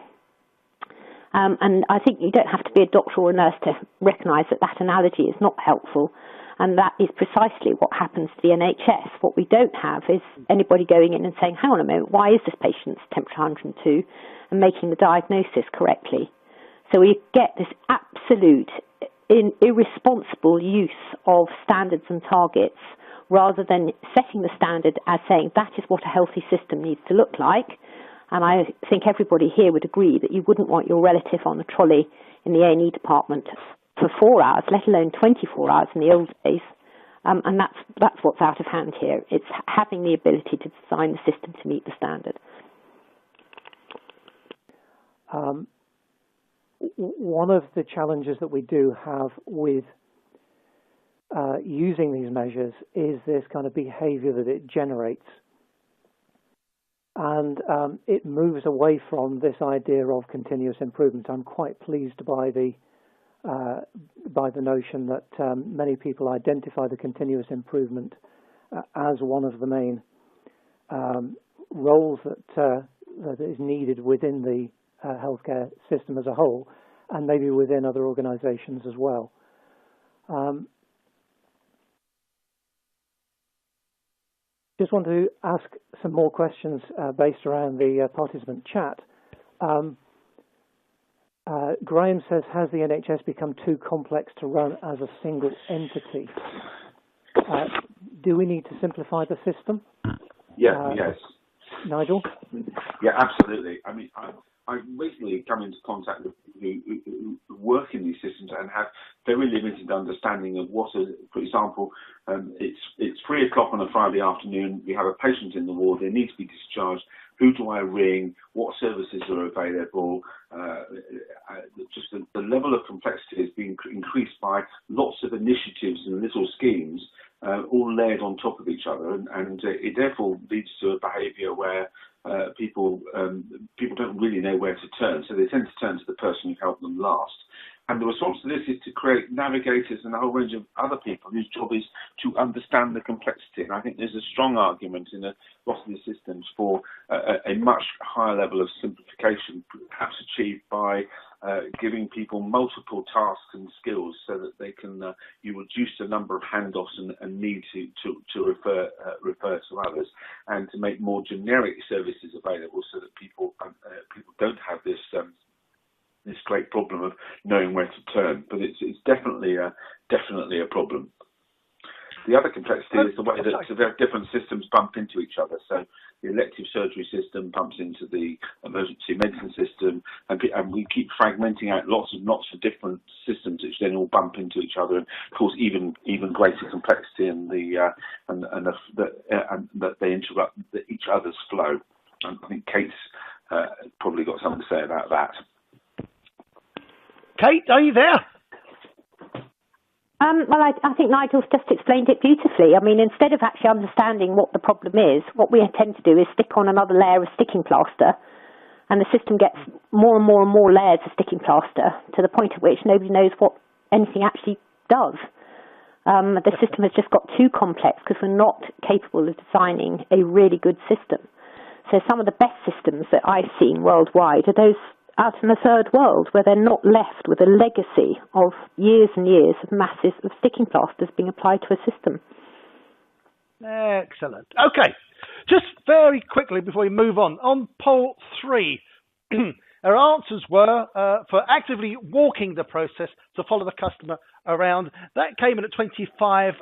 And I think you don't have to be a doctor or a nurse to recognise that analogy is not helpful. And that is precisely what happens to the NHS. What we don't have is anybody going in and saying, hang on a moment, why is this patient's temperature 102? And making the diagnosis correctly. So we get this absolute irresponsible use of standards and targets rather than setting the standard as saying that is what a healthy system needs to look like. And I think everybody here would agree that you wouldn't want your relative on the trolley in the A&E department for 4 hours, let alone 24 hours in the old days. And that's what's out of hand here. It's having the ability to design the system to meet the standard. One of the challenges that we do have with using these measures is this kind of behavior that it generates. And it moves away from this idea of continuous improvement. I'm quite pleased by the notion that many people identify the continuous improvement as one of the main roles that is needed within the healthcare system as a whole, and maybe within other organisations as well. Just want to ask some more questions based around the participant chat. Graham says, has the NHS become too complex to run as a single entity? Do we need to simplify the system? Yeah, yes. Nigel? Yeah, absolutely. I mean, I've recently come into contact with people who work in these systems and have very limited understanding of what, for example, it's 3 o'clock on a Friday afternoon, we have a patient in the ward, they need to be discharged, who do I ring, what services are available, just the level of complexity has been increased by lots of initiatives and little schemes all layered on top of each other, and it therefore leads to a behaviour where people don't really know where to turn, so they tend to turn to the person who helped them last. And the response to this is to create navigators and a whole range of other people whose job is to understand the complexity. And I think there's a strong argument in a lot of these systems for a much higher level of simplification, perhaps achieved by giving people multiple tasks and skills so that they can you reduce the number of handoffs and need to refer to others, and to make more generic services available so that people don't have this great problem of knowing where to turn. But it's definitely a problem. The other complexity is the way that different systems bump into each other. So the elective surgery system bumps into the emergency medicine system, and we keep fragmenting out lots of different systems which then all bump into each other, and cause even greater complexity in that they interrupt each other's flow. And I think Kate's probably got something to say about that. Kate, are you there? Well, I think Nigel's just explained it beautifully. I mean, instead of actually understanding what the problem is, what we tend to do is stick on another layer of sticking plaster, and the system gets more and more and more layers of sticking plaster to the point at which nobody knows what anything actually does. The system has just got too complex because we're not capable of designing a really good system. So some of the best systems that I've seen worldwide are those out in the third world, where they're not left with a legacy of years and years of masses of sticking plasters being applied to a system. Excellent. Okay, just very quickly before we move on poll 3, our answers were for actively walking the process to follow the customer around. That came in at 25%,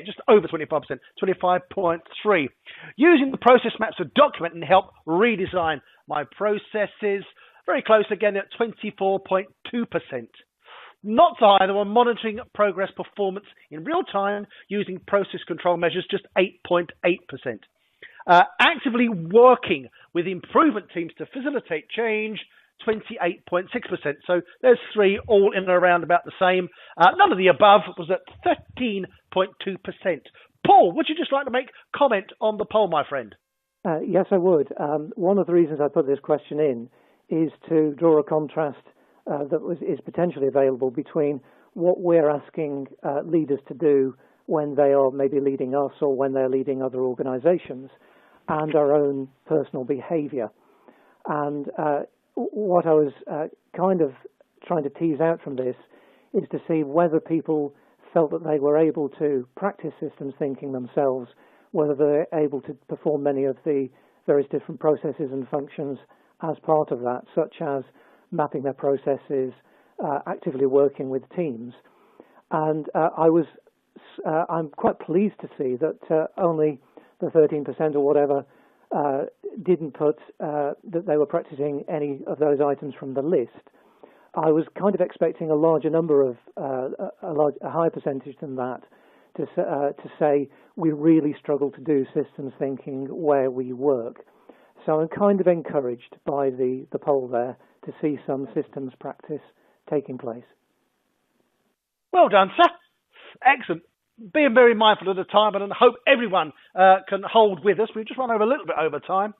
just over 25%, 25.3. Using the process maps to document and help redesign my processes. Very close again at 24.2%. Not so high, they were monitoring progress performance in real time using process control measures, just 8.8%. Actively working with improvement teams to facilitate change, 28.6%. So there's 3 all in and around about the same. None of the above was at 13.2%. Paul, would you just like to make comment on the poll, my friend? Yes, I would. One of the reasons I put this question in is to draw a contrast that is potentially available between what we're asking leaders to do when they are maybe leading us or when they're leading other organizations and our own personal behavior. And what I was kind of trying to tease out from this is to see whether people felt that they were able to practice systems thinking themselves, whether they're able to perform many of the various different processes and functions as part of that, such as mapping their processes, actively working with teams. And I'm quite pleased to see that only the 13% or whatever didn't put that they were practicing any of those items from the list. I was kind of expecting a larger number of a higher percentage than that to say we really struggle to do systems thinking where we work. So I'm kind of encouraged by the poll there to see some systems practice taking place. Well done, sir. Excellent. Being very mindful of the time, and I hope everyone can hold with us. We've just run over a little bit over time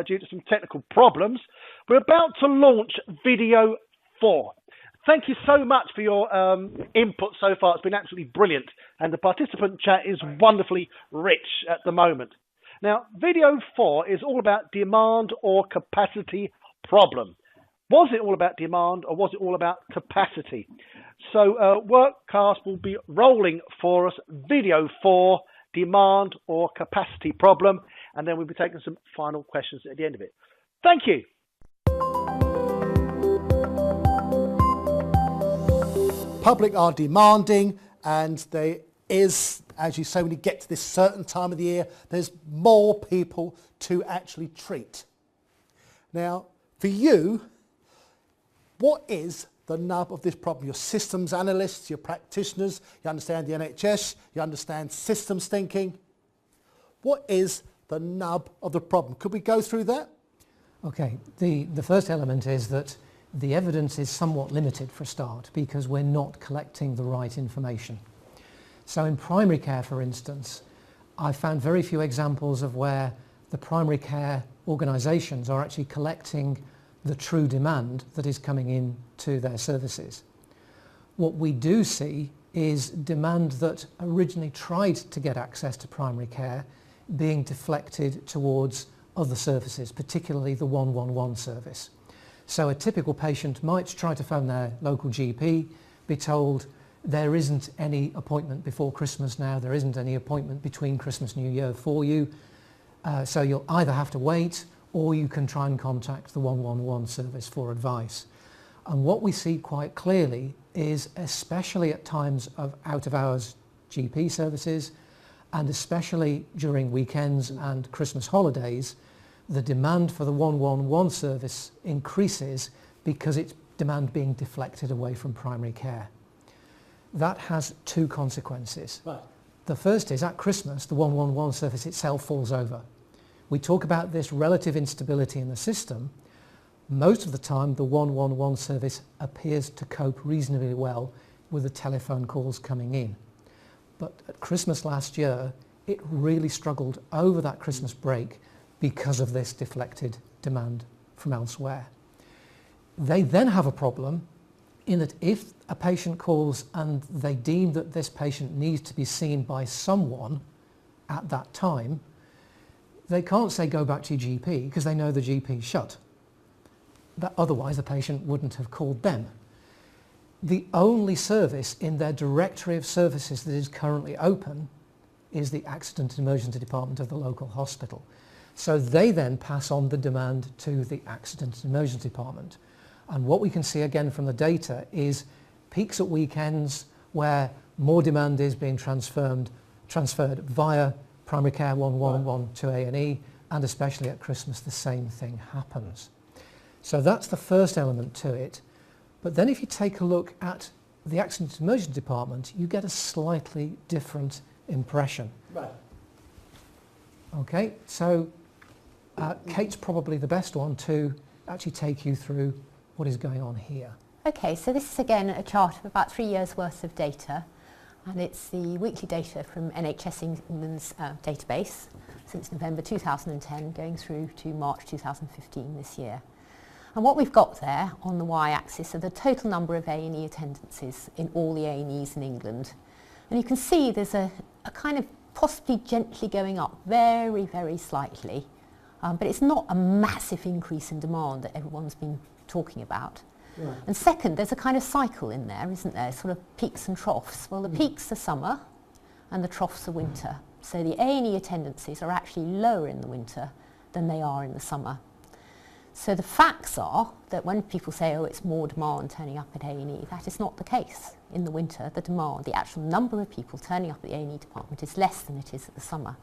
due to some technical problems. We're about to launch video 4. Thank you so much for your input so far. It's been absolutely brilliant. And the participant chat is wonderfully rich at the moment. Now, video 4 is all about demand or capacity problem. Was it all about demand or was it all about capacity? So Workcast will be rolling for us video 4, demand or capacity problem, and then we'll be taking some final questions at the end of it. Thank you. Public are demanding, and there is, as you say, when you get to this certain time of the year, there's more people to actually treat. Now, for you, what is the nub of this problem? Your systems analysts, your practitioners, you understand the NHS, you understand systems thinking. What is the nub of the problem? Could we go through that? Okay, the first element is that the evidence is somewhat limited for a start because we're not collecting the right information. So in primary care, for instance, I found very few examples of where the primary care organisations are actually collecting the true demand that is coming in to their services. What we do see is demand that originally tried to get access to primary care being deflected towards other services, particularly the 111 service. So a typical patient might try to phone their local GP, be told there isn't any appointment before Christmas now, there isn't any appointment between Christmas and New Year for you, so you'll either have to wait or you can try and contact the 111 service for advice. And what we see quite clearly is, especially at times of out-of-hours GP services, and especially during weekends and Christmas holidays, the demand for the 111 service increases because it's demand being deflected away from primary care. That has two consequences. Right. The first is, at Christmas, the 111 service itself falls over. We talk about this relative instability in the system. Most of the time the 111 service appears to cope reasonably well with the telephone calls coming in. But at Christmas last year, it really struggled over that Christmas break because of this deflected demand from elsewhere. They then have a problem in that if a patient calls and they deem that this patient needs to be seen by someone at that time, they can't say go back to your GP because they know the GP is shut. That otherwise the patient wouldn't have called them. The only service in their directory of services that is currently open is the accident and emergency department of the local hospital. So they then pass on the demand to the accident and emergency department. And what we can see again from the data is peaks at weekends where more demand is being transferred via primary care 111 to A&E, and especially at Christmas the same thing happens. So that's the first element to it. But then if you take a look at the accident and emergency department, you get a slightly different impression. Right. Okay, so Kate's probably the best one to actually take you through what is going on here. Okay, so this is again a chart of about 3 years worth of data, and it's the weekly data from NHS England's database since November 2010 going through to March 2015 this year. And what we've got there on the y-axis are the total number of A&E attendances in all the A&Es in England. And you can see there's a kind of possibly gently going up, very, very slightly, but it's not a massive increase in demand that everyone's been talking about. Right. And second, there's a kind of cycle in there, isn't there? Sort of peaks and troughs. Well, the peaks are summer and the troughs are winter. So the A&E attendances are actually lower in the winter than they are in the summer. So the facts are that when people say, oh, it's more demand turning up at A&E, that is not the case. In the winter, the demand, the actual number of people turning up at the A&E department is less than it is at the summer.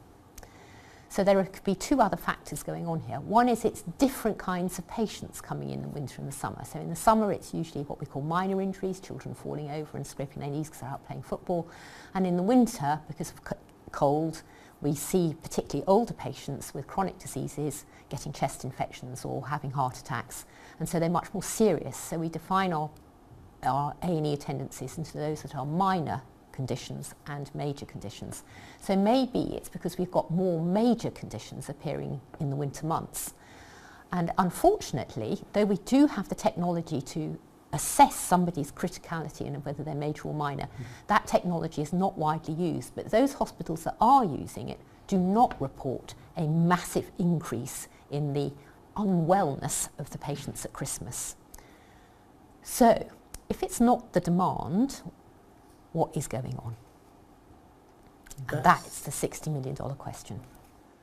So there could be two other factors going on here. One is it's different kinds of patients coming in the winter and the summer. So in the summer, it's usually what we call minor injuries, children falling over and scraping their knees because they're out playing football. And in the winter, because of cold, we see particularly older patients with chronic diseases getting chest infections or having heart attacks. And so they're much more serious. So we define our A&E attendances into those that are minor conditions and major conditions. So maybe it's because we've got more major conditions appearing in the winter months. And unfortunately, though we do have the technology to assess somebody's criticality and whether they're major or minor, that technology is not widely used. But those hospitals that are using it do not report a massive increase in the unwellness of the patients at Christmas. So if it's not the demand, what is going on? And that's the $60 million question.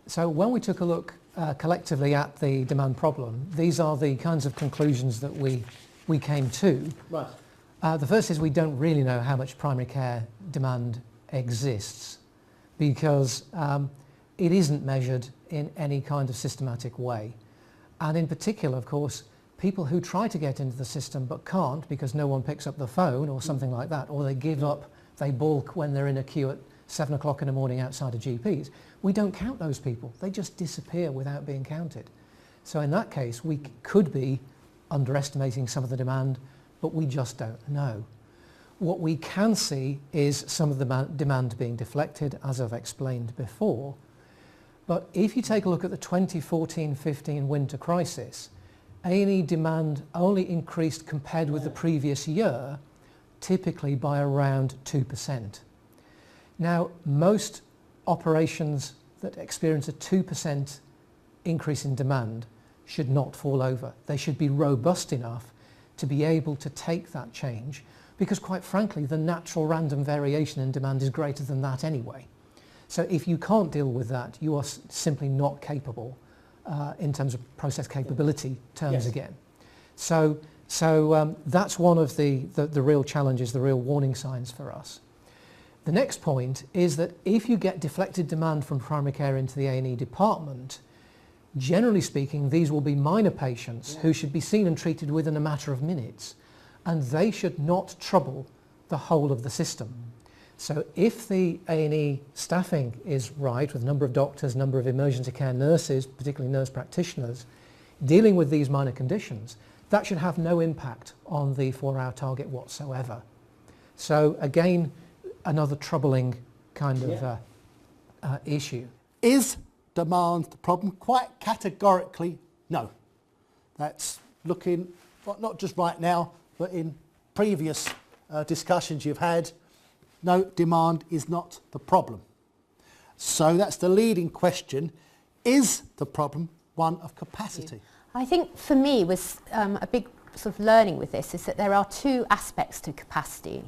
So when we took a look collectively at the demand problem, these are the kinds of conclusions that we came to. Right. The first is we don't really know how much primary care demand exists because it isn't measured in any kind of systematic way. And in particular, of course, people who try to get into the system but can't because no one picks up the phone or something like that, or they give up, they balk when they're in a queue at 7 o'clock in the morning outside of GPs. We don't count those people. They just disappear without being counted. So in that case, we could be underestimating some of the demand, but we just don't know. What we can see is some of the demand being deflected, as I've explained before. But if you take a look at the 2014-15 winter crisis, A&E demand only increased compared with the previous year, typically by around 2%. Now, most operations that experience a 2% increase in demand should not fall over. They should be robust enough to be able to take that change because, quite frankly, the natural random variation in demand is greater than that anyway. So if you can't deal with that, you are simply not capable in terms of process capability terms again. So that's one of the real challenges, the real warning signs for us. The next point is that if you get deflected demand from primary care into the A&E department, generally speaking, these will be minor patients who should be seen and treated within a matter of minutes, and they should not trouble the whole of the system. So if the A&E staffing is right, with a number of doctors, number of emergency care nurses, particularly nurse practitioners, dealing with these minor conditions, that should have no impact on the 4-hour target whatsoever. So again, another troubling kind of issue. Is demand the problem? Quite categorically, no. That's looking, not just right now, but in previous discussions you've had. No, demand is not the problem. So that's the leading question. Is the problem one of capacity? I think for me was a big sort of learning with this is that there are two aspects to capacity.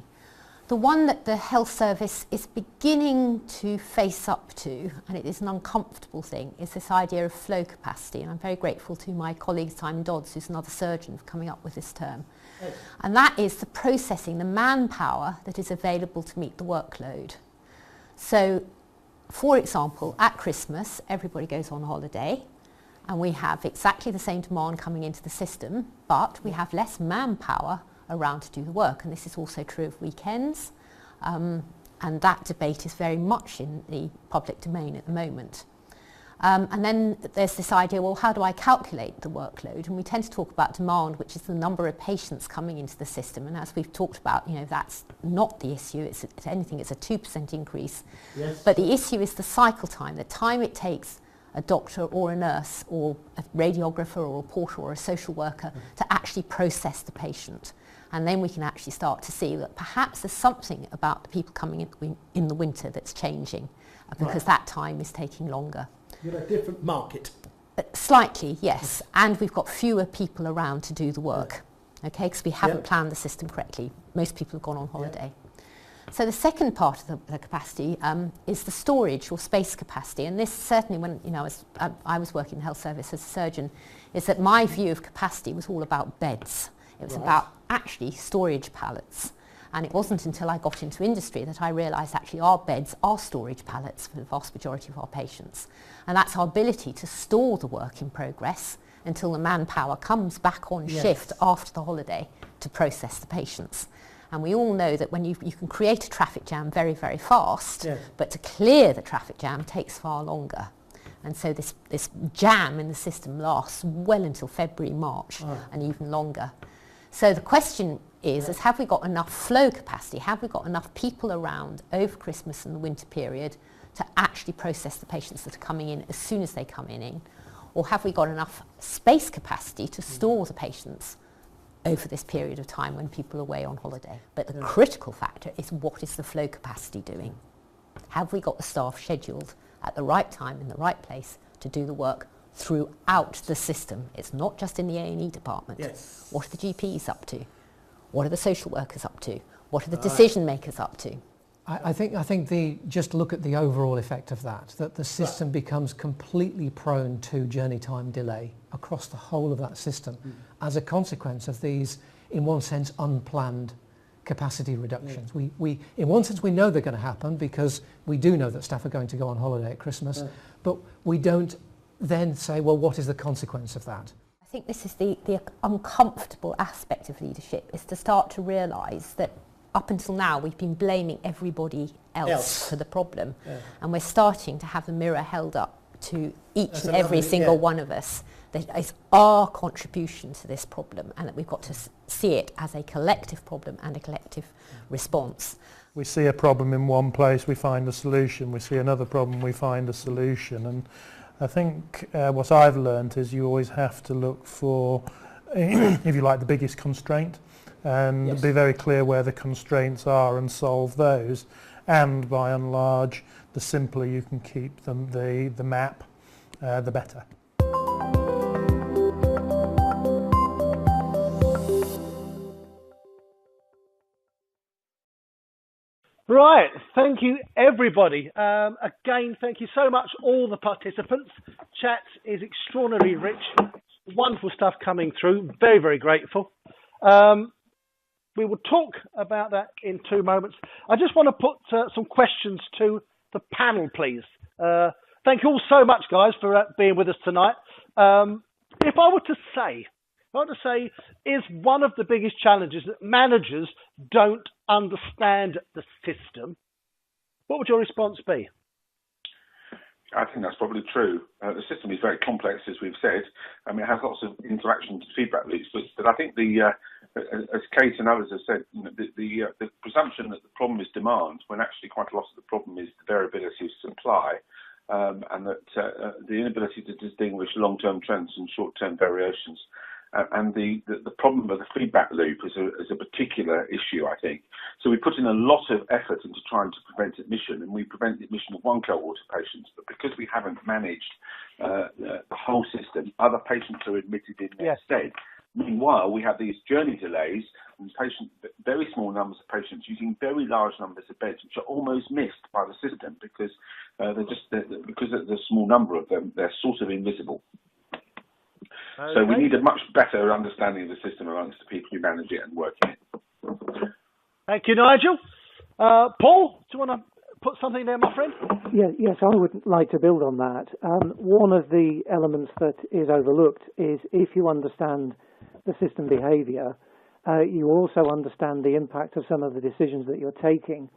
The one that the health service is beginning to face up to, and it is an uncomfortable thing, is this idea of flow capacity. And I'm very grateful to my colleague Simon Dodds, who's another surgeon, for coming up with this term. Yes. And that is the processing, the manpower that is available to meet the workload. So, for example, at Christmas, everybody goes on holiday, and we have exactly the same demand coming into the system, but we have less manpower around to do the work, and this is also true of weekends, and that debate is very much in the public domain at the moment. And then there's this idea, well, how do I calculate the workload? And we tend to talk about demand, which is the number of patients coming into the system, and as we've talked about, that's not the issue. It's, if anything, it's a 2% increase. Yes. But the issue is the cycle time, the time it takes a doctor or a nurse or a radiographer or a porter or a social worker to actually process the patient. And then we can actually start to see that perhaps there's something about the people coming in the winter that's changing, because that time is taking longer. You're a different market. Slightly, yes. And we've got fewer people around to do the work, okay, because we haven't planned the system correctly. Most people have gone on holiday. So the second part of the capacity is the storage or space capacity, and this certainly, when I was working in the health service as a surgeon, is that my view of capacity was all about beds. It was about actually storage pallets, and it wasn't until I got into industry that I realised actually our beds are storage pallets for the vast majority of our patients, and that's our ability to store the work in progress until the manpower comes back on shift after the holiday to process the patients. And we all know that when you can create a traffic jam very, very fast, but to clear the traffic jam takes far longer. And so this jam in the system lasts well until February, March, and even longer. So the question is have we got enough flow capacity? Have we got enough people around over Christmas and the winter period to actually process the patients that are coming in as soon as they come in? Or have we got enough space capacity to store the patients over this period of time when people are away on holiday? But the critical factor is, what is the flow capacity doing? Have we got the staff scheduled at the right time in the right place to do the work throughout the system? It's not just in the A&E department. Yes. What are the GPs up to? What are the social workers up to? What are the decision makers up to? I think just look at the overall effect of that the system becomes completely prone to journey time delay across the whole of that system as a consequence of these, in one sense, unplanned capacity reductions. We in one sense, we know they're going to happen because we do know that staff are going to go on holiday at Christmas, but we don't then say, well, what is the consequence of that? I think this is the uncomfortable aspect of leadership, is to start to realise that up until now we've been blaming everybody else for the problem, and we're starting to have the mirror held up to each and every single one of us. That is our contribution to this problem, and that we've got to see it as a collective problem and a collective response. We see a problem in one place, we find a solution. We see another problem, we find a solution. And I think what I've learned is you always have to look for, if you like, the biggest constraint, and be very clear where the constraints are and solve those. And by and large, the simpler you can keep them, the map, the better. Right, thank you everybody. Again, thank you so much all the participants. Chat is extraordinarily rich, wonderful stuff coming through, very, very grateful. We will talk about that in 2 moments. I just want to put some questions to the panel, please. Thank you all so much, guys, for being with us tonight. If I were to say, is one of the biggest challenges that managers don't understand the system, what would your response be? I think that's probably true. The system is very complex, as we've said. I mean, it has lots of interactions and feedback loops, but I think as Kate and others have said, the presumption that the problem is demand, when actually quite a lot of the problem is the variability of supply, and that the inability to distinguish long-term trends and short-term variations. And the problem of the feedback loop is a particular issue, I think. So we put in a lot of effort into trying to prevent admission, and we prevent the admission of one cohort of patients. But because we haven't managed the whole system, other patients are admitted in their stead. Meanwhile, we have these journey delays and very small numbers of patients using very large numbers of beds, which are almost missed by the system because because of the small number of them, they're sort of invisible. Okay. So we need a much better understanding of the system amongst the people who manage it and work in it. Thank you, Nigel. Paul, do you want to put something there, my friend? Yes, I would like to build on that. One of the elements that is overlooked is if you understand the system behaviour, you also understand the impact of some of the decisions that you're taking.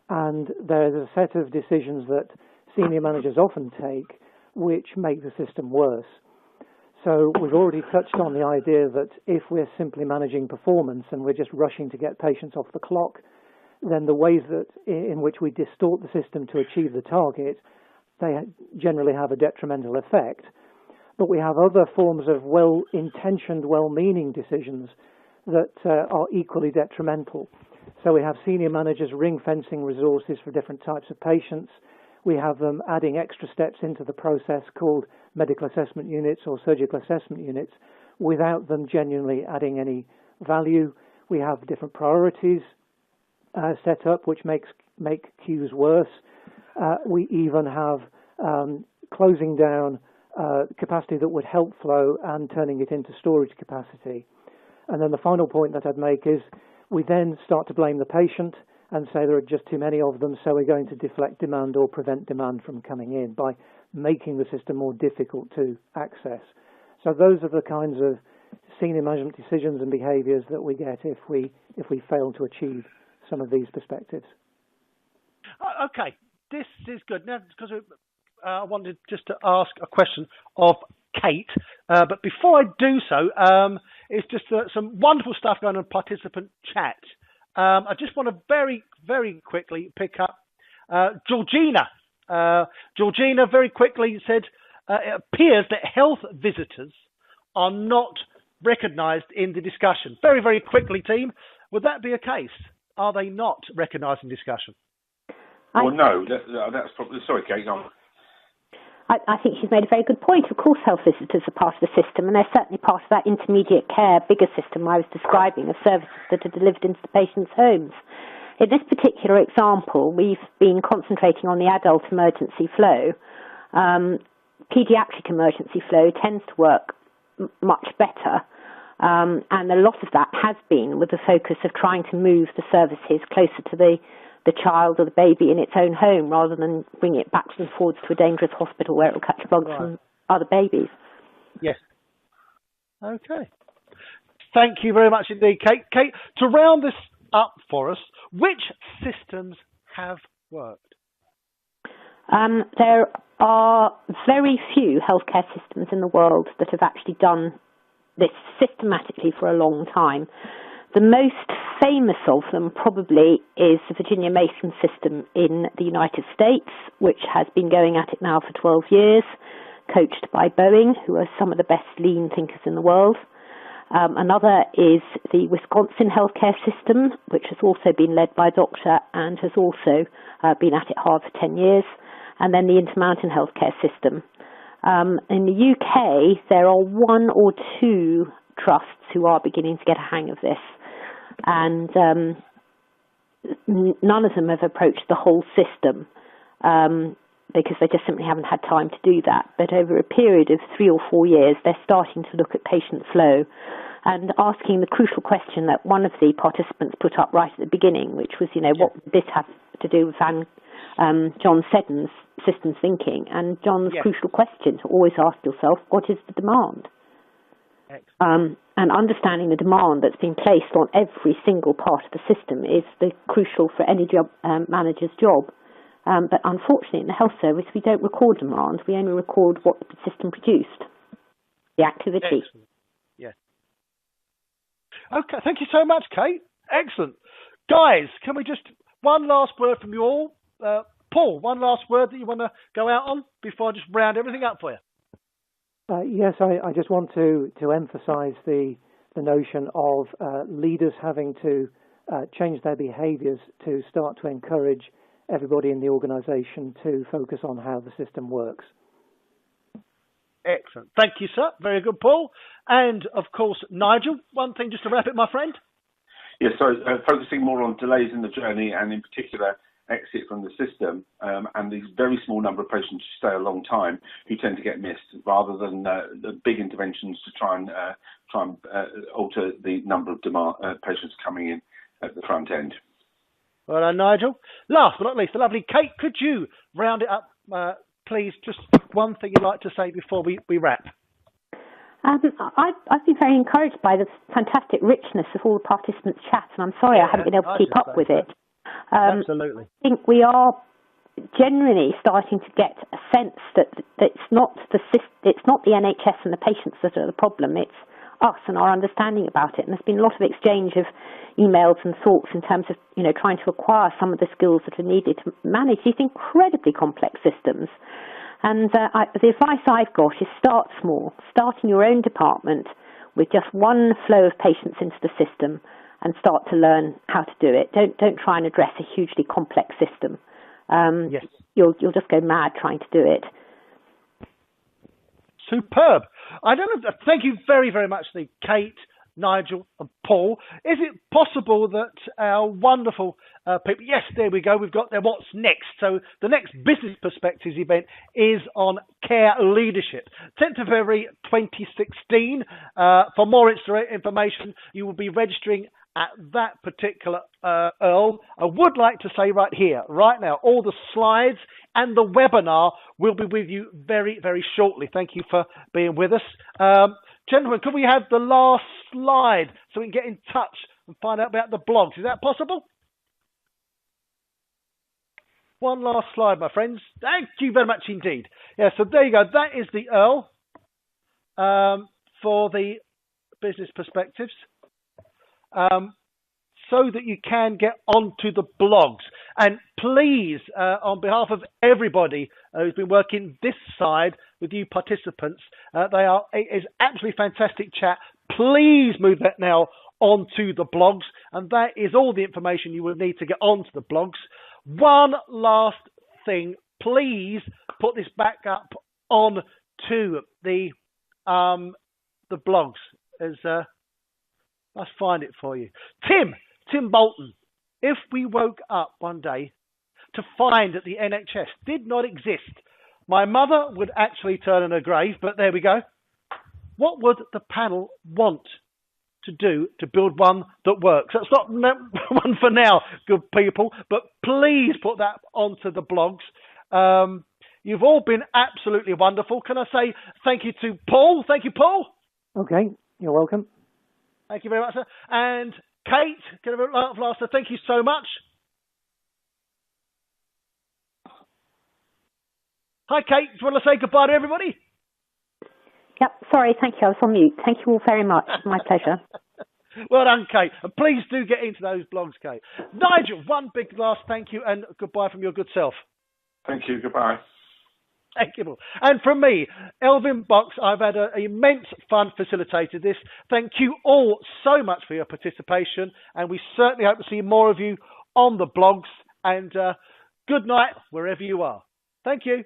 And there's a set of decisions that senior managers often take which make the system worse. So we've already touched on the idea that if we're simply managing performance and we're just rushing to get patients off the clock, then the ways that in which we distort the system to achieve the target, they generally have a detrimental effect. But we have other forms of well-intentioned, well-meaning decisions that are equally detrimental. So we have senior managers ring-fencing resources for different types of patients. We have them adding extra steps into the process called medical assessment units or surgical assessment units without them genuinely adding any value. We have different priorities set up which make queues worse. We even have closing down capacity that would help flow and turning it into storage capacity. And then the final point that I'd make is we then start to blame the patient and say there are just too many of them, so we're going to deflect demand or prevent demand from coming in by making the system more difficult to access. So those are the kinds of senior management decisions and behaviours that we get if we fail to achieve some of these perspectives. Okay, this is good. Now, because I wanted just to ask a question of Kate, but before I do so, it's just some wonderful stuff going on in participant chat. I just want to very, very quickly pick up Georgina. Georgina very quickly said, it appears that health visitors are not recognised in the discussion. Very, very quickly, team. Would that be a case? Are they not recognised in discussion? Well, no. That's probably... Sorry, Kate, go on. I think she's made a very good point. Of course, health visitors are part of the system, and they're certainly part of that intermediate care, bigger system I was describing of services that are delivered into the patient's homes. In this particular example, we've been concentrating on the adult emergency flow. Paediatric emergency flow tends to work much better, and a lot of that has been with the focus of trying to move the services closer to the child or the baby in its own home rather than bring it backwards and forwards to a dangerous hospital where it will catch bugs from other babies. Yes. Okay. Thank you very much indeed, Kate. Kate, to round this up for us, which systems have worked? There are very few healthcare systems in the world that have actually done this systematically for a long time. The most famous of them probably is the Virginia Mason system in the United States, which has been going at it now for 12 years, coached by Boeing, who are some of the best lean thinkers in the world. Another is the Wisconsin healthcare system, which has also been led by a doctor and has also been at it hard for 10 years. And then the Intermountain healthcare system. In the UK, there are one or two trusts who are beginning to get a hang of this. And none of them have approached the whole system because they just simply haven't had time to do that. But over a period of 3 or 4 years, they're starting to look at patient flow and asking the crucial question that one of the participants put up right at the beginning, which was, what would this have to do with John Seddon's systems thinking? And John's crucial question to always ask yourself, what is the demand? And understanding the demand that's been placed on every single part of the system is the crucial for any job manager's job. But unfortunately, in the health service, we don't record demand. We only record what the system produced, the activity. Excellent. Yeah. Okay, thank you so much, Kate. Excellent. Guys, can we just, one last word from you all. Paul, one last word that you want to go out on before I just round everything up for you. Yes, I just want to emphasise the notion of leaders having to change their behaviours to start to encourage everybody in the organisation to focus on how the system works. Excellent. Thank you, sir. Very good, Paul. And, of course, Nigel, one thing just to wrap it, my friend. Yes, so focusing more on delays in the journey and in particular exit from the system and these very small number of patients who stay a long time who tend to get missed rather than the big interventions to try and alter the number of patients coming in at the front end. Well, Nigel. Last but not least, the lovely Kate, could you round it up, please? Just one thing you'd like to say before we wrap. I've been very encouraged by the fantastic richness of all the participants' chats, and I'm sorry I haven't been able to keep up with it. Absolutely. I think we are generally starting to get a sense that it's not the NHS and the patients that are the problem. It's us and our understanding about it. And there's been a lot of exchange of emails and thoughts in terms of trying to acquire some of the skills that are needed to manage these incredibly complex systems. And the advice I've got is start small. Start in your own department with just one flow of patients into the system and start to learn how to do it. Don't try and address a hugely complex system. Yes. You'll just go mad trying to do it. Superb. I don't know. Thank you very, very much, Kate, Nigel and Paul. Is it possible that our wonderful people, yes, there we go, we've got their what's next. So the next Business Perspectives event is on care leadership. 10th of February 2016. For more information, you will be registering at that particular Earl. I would like to say right here, right now, all the slides and the webinar will be with you very, very shortly. Thank you for being with us. Gentlemen, could we have the last slide so we can get in touch and find out about the blogs? Is that possible? One last slide, my friends. Thank you very much indeed. Yeah, so there you go. That is the Earl for the Business Perspectives. So that you can get onto the blogs. And please, on behalf of everybody who's been working this side with you participants, it is absolutely fantastic chat. Please move that now onto the blogs. And that is all the information you will need to get onto the blogs. One last thing, please put this back up on to the blogs as let's find it for you. Tim Bolton, if we woke up one day to find that the NHS did not exist, my mother would actually turn in her grave, but there we go. What would the panel want to do to build one that works? That's not one for now, good people, but please put that onto the blogs. You've all been absolutely wonderful. Can I say thank you to Paul? Thank you, Paul. Okay, you're welcome. Thank you very much, sir. And Kate, can I have a laugh last? Thank you so much. Hi, Kate. Do you want to say goodbye to everybody? Yep, sorry, thank you. I was on mute. Thank you all very much. My pleasure. Well done, Kate. And please do get into those blogs, Kate. Nigel, one big last thank you and goodbye from your good self. Thank you. Goodbye. Thank you. And from me, Elvin Box, I've had an immense fun facilitating this. Thank you all so much for your participation, and we certainly hope to see more of you on the blogs. And good night, wherever you are. Thank you.